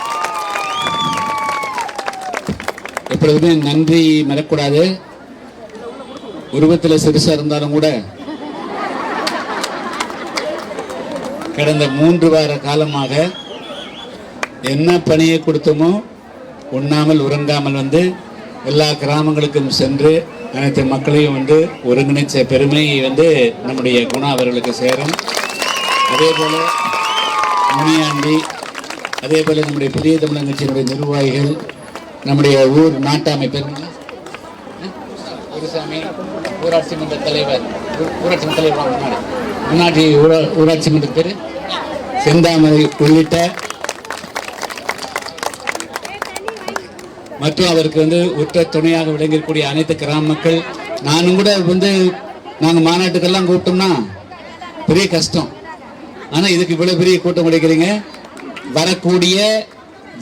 எப்பொழுதுமே நன்றி மறக்கூடாது. உருவத்தில் சிறுசா இருந்தாலும் கூட கடந்த 3 வார காலமாக என்ன பணியை கொடுத்தோமோ உண்ணாமல் உறங்காமல் வந்து எல்லா கிராமங்களுக்கும் சென்று அனைத்து மக்களையும் வந்து ஒருங்கிணைச்ச பெருமை வந்து நம்முடைய குணா அவர்களுக்கு சேரும். அதே போல முனியாண்டி, அதே போல நம்முடைய புதிய தமிழக கட்சியினுடைய நிர்வாகிகள், நம்முடைய ஊர் நாட்டாமை குருசாமி, ஊராட்சி மன்ற தலைவர், ஊராட்சி மன்ற தலைவர் முன்னாடி ஊராட்சி மன்ற பேர் செந்தாமரை உள்ளிட்ட மற்றும் அவருக்கு வந்து உற்ற துணையாக விளங்கக்கூடிய அனைத்து கிராம மக்கள், நானும் கூட வந்து நாங்கள் மாநாட்டுக்கெல்லாம் கூப்பிட்டோம்னா பெரிய கஷ்டம். ஆனால் இதுக்கு இவ்வளவு பெரிய கூட்டம் கிடைக்கிறீங்க. வரக்கூடிய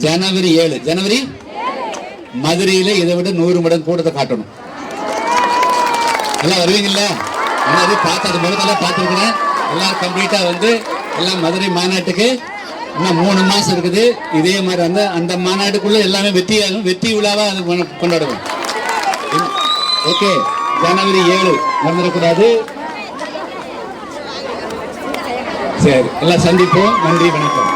ஜனவரி 7 மதுரையில் இதை விட 100 மடங்கு கூட்டத்தை காட்டணும். எல்லாம் வருவீங்கல்ல? அது பார்த்தது முதல்ல பார்த்துருக்குறேன். எல்லாம் கம்ப்ளீட்டா வந்து எல்லாம் மதுரை மாநாட்டுக்கு இன்னும் 3 மாசம் இருக்குது. இதே மாதிரி அந்த மாநாட்டுக்குள்ள எல்லாமே வெற்றி விழாவா அது கொண்டாடுவோம். ஓகே, ஜனவரி 7 மறந்துடக்கூடாது. சரி, எல்லாம் சந்திப்போம். நன்றி, வணக்கம்.